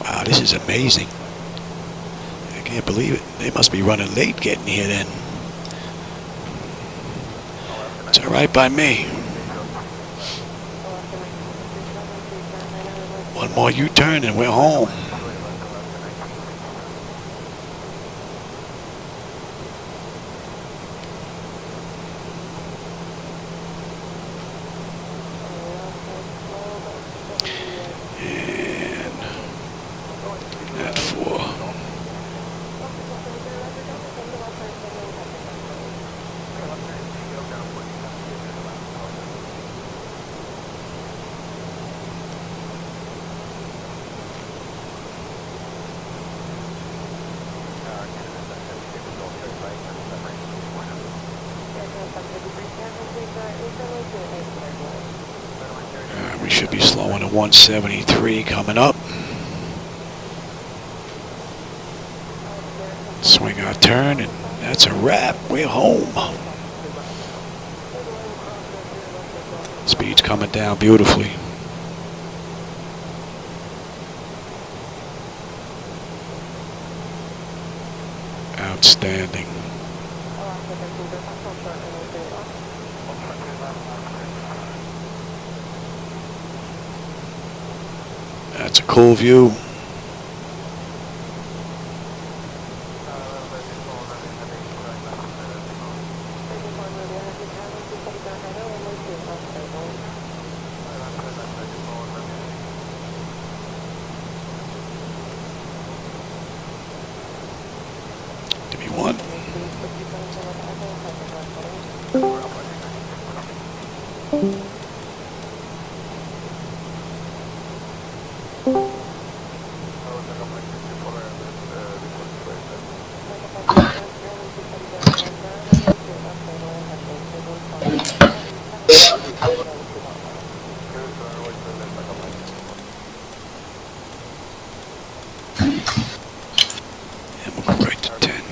Wow, this is amazing. I can't believe it. They must be running late getting here then. It's all right by me. One more U-turn and we're home. At 4. We should be slowing at 173 coming up. Swing our turn, and that's a wrap. We're home. Speed's coming down beautifully. Outstanding. That's a cool view. Give me one. And we'll go right to 10.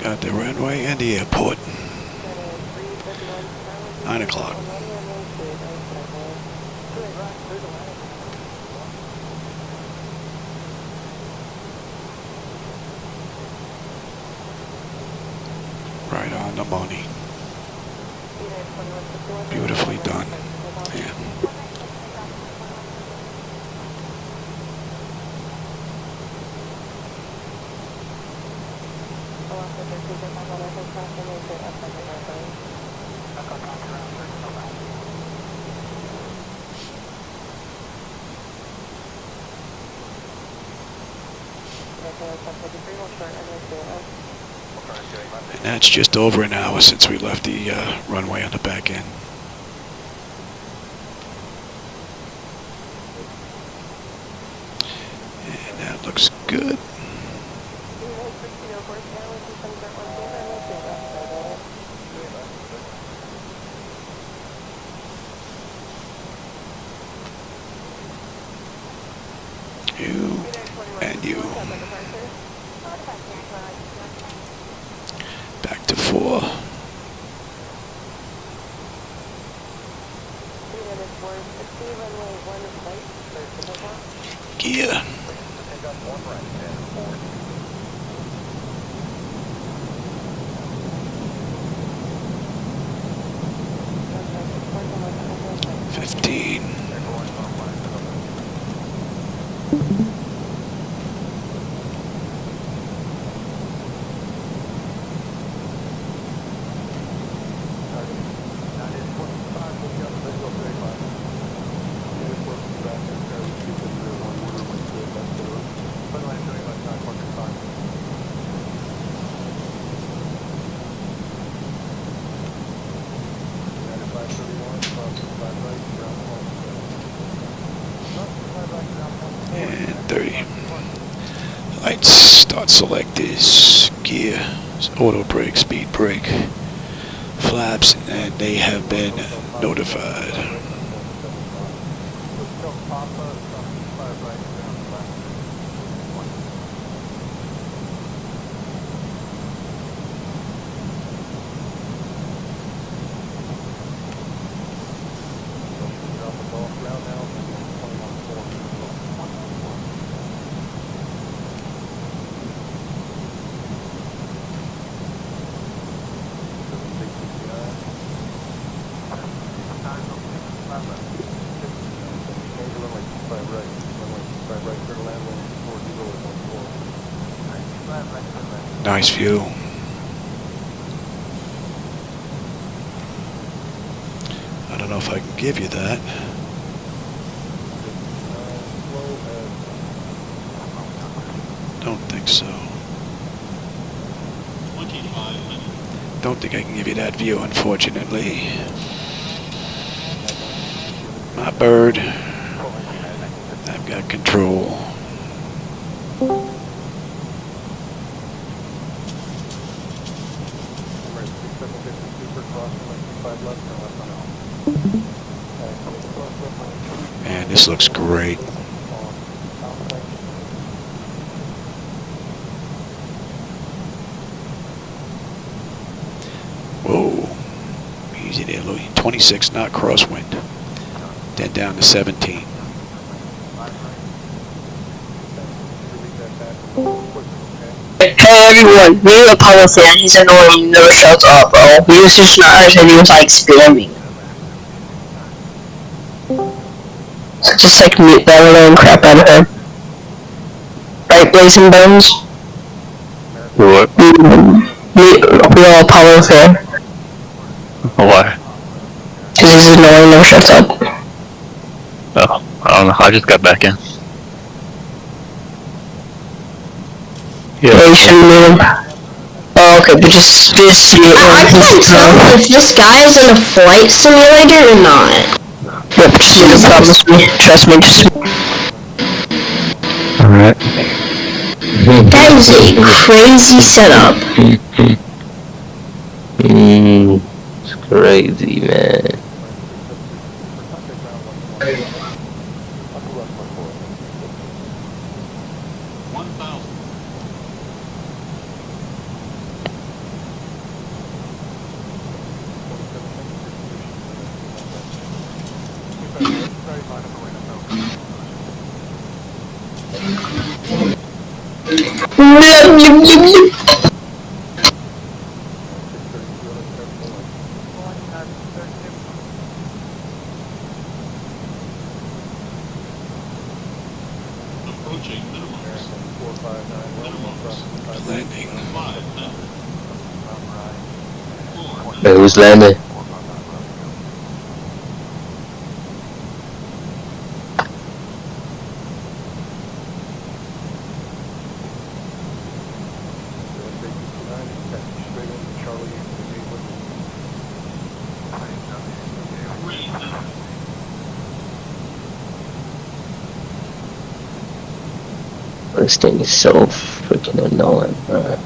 Got the runway and the airport. 9 o'clock. Right on the money. Beautifully done. Yeah. And that's just over an hour since we left the runway on the back end. And that looks good. You and you. Back to 4. Gear. Lights, start selectors, gear, auto brake, speed brake, flaps, and they have been notified. Nice view. I don't know if I can give you that. Don't think so. Don't think I can give you that view, unfortunately. My bird. I've got control. Man, this looks great. Whoa. Easy there, Louis. 26 knot crosswind. Then down to 17. Hey everyone, we Apollo fan, he's annoying, never shuts up, bro. He was just not and he was like spamming. So just like mute that annoying crap out of him. Right, Blazing Bones? What? Real Apollo fan. Why? Cause he's annoying, never shuts up. Oh, I don't know. I just got back in. Yeah, you shouldn't mute him. Oh, okay, but just see it. I can't tell if this guy is in a flight simulator or not. Yep, just promise me. Trust me, just... Alright. That is a crazy setup. It's crazy, man. Landing. Hey, who's landing? This thing is so freaking annoying, bro.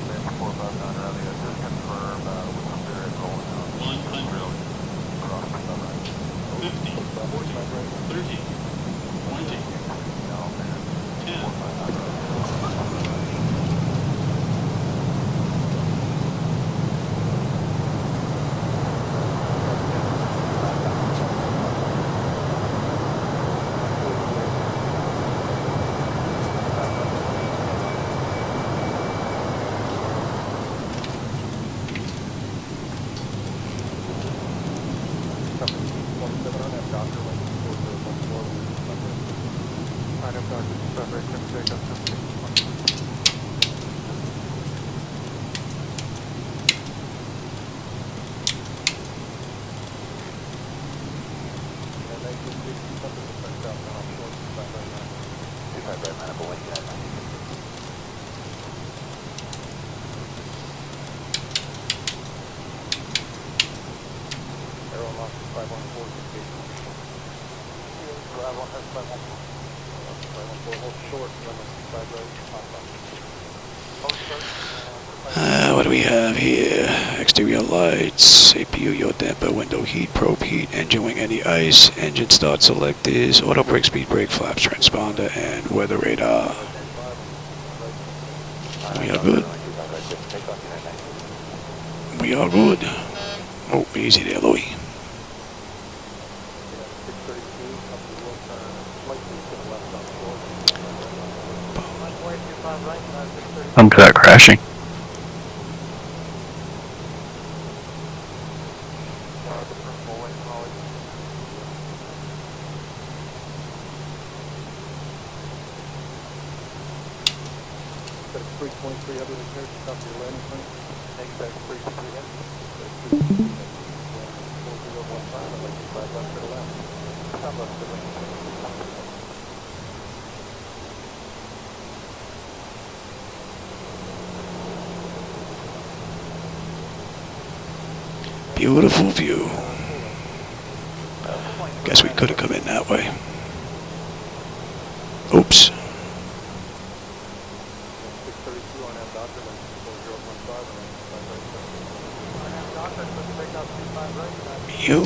What do we have here? Exterior lights, APU, yaw damper, window heat, probe heat, engine wing, any ice, engine start selectors, auto brake, speed brake, flaps, transponder, and weather radar. We are good. We are good. Oh, easy there, Louie. I'm good at crashing. Beautiful view. Guess we could have come in that way. Oops. You.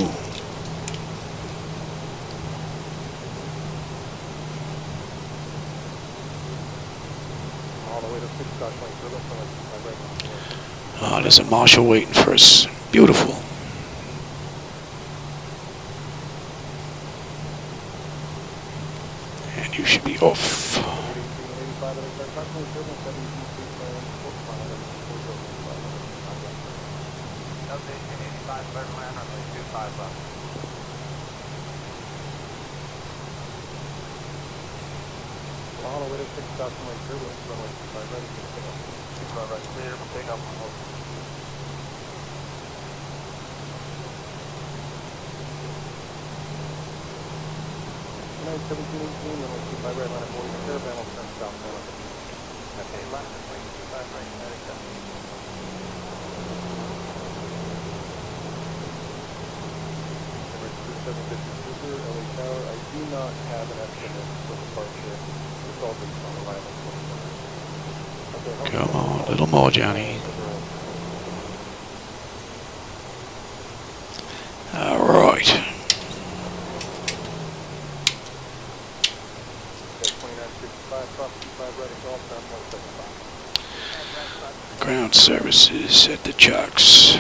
Oh, there's a marshal waiting for us. Beautiful. And you should be off. Come on, a little more, Johnny. All right. Ground services at the Chucks.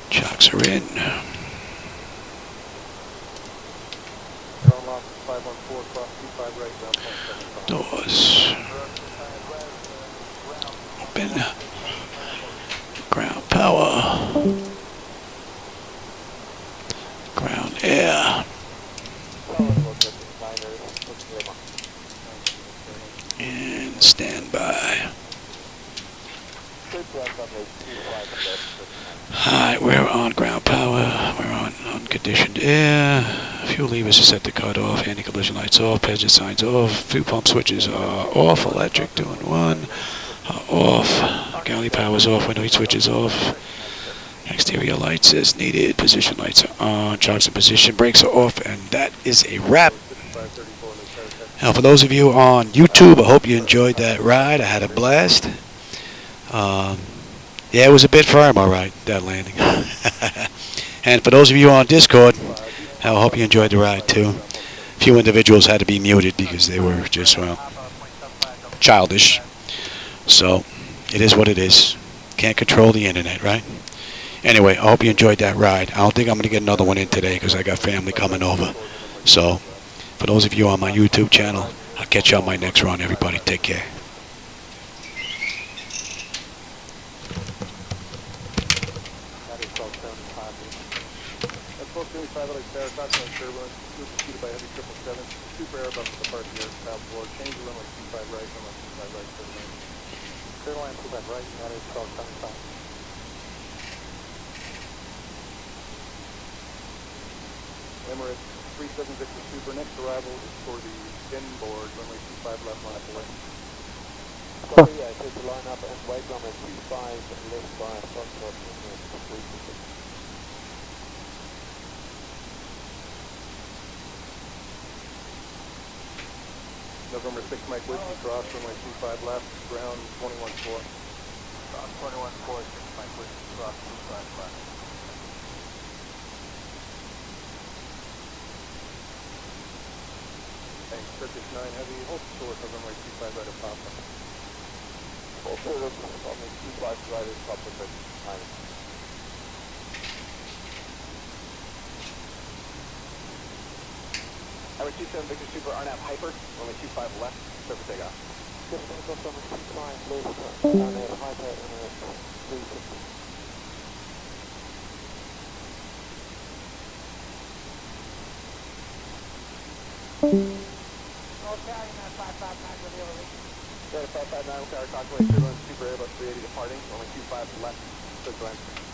Chucks are in. Doors. Open. Ground power. Ground air. And standby. Alright, we're on ground power. We're on unconditioned air. Fuel levers are set to cut off. Anti-collision lights off. Passenger signs off. Fuel pump switches are off. Electric 2 and 1 are off. Galley power's off. Window heat switches off. Exterior lights as needed. Position lights are on. Chocks in position. Brakes are off. And that is a wrap. Now, for those of you on YouTube, I hope you enjoyed that ride. I had a blast. Yeah, it was a bit firm, all right, that landing. And for those of you on Discord, I hope you enjoyed the ride, too. A few individuals had to be muted because they were just, well, childish. So, it is what it is. Can't control the internet, right? Anyway, I hope you enjoyed that ride. I don't think I'm going to get another one in today because I got family coming over. So, for those of you on my YouTube channel, I'll catch you on my next run, everybody. Take care. Emirates 376 Super. Next arrival is for the inboard runway 25 left line away. Sorry, I said to line up and wait runway 25 left by Foxtrot Emirates 376. November 6 Mike Whiskey, cross runway 25 left, ground 21-4. Ground 21-4, 6 Mike Whiskey, cross 25 left. Thanks, Turkish 9 Heavy, hold short of runway 25 right at Papa. Hold short of runway 25 right at Papa, but Number 27 Victor Super, RNAV Hyper, runway 25 left, clear for takeoff. Just going to go from 25, please, RNAV Hyper, RNAV 350. Yeah, 559, we'll carry Conway, Super Airbus 380 departing, runway 25 left, clear to land.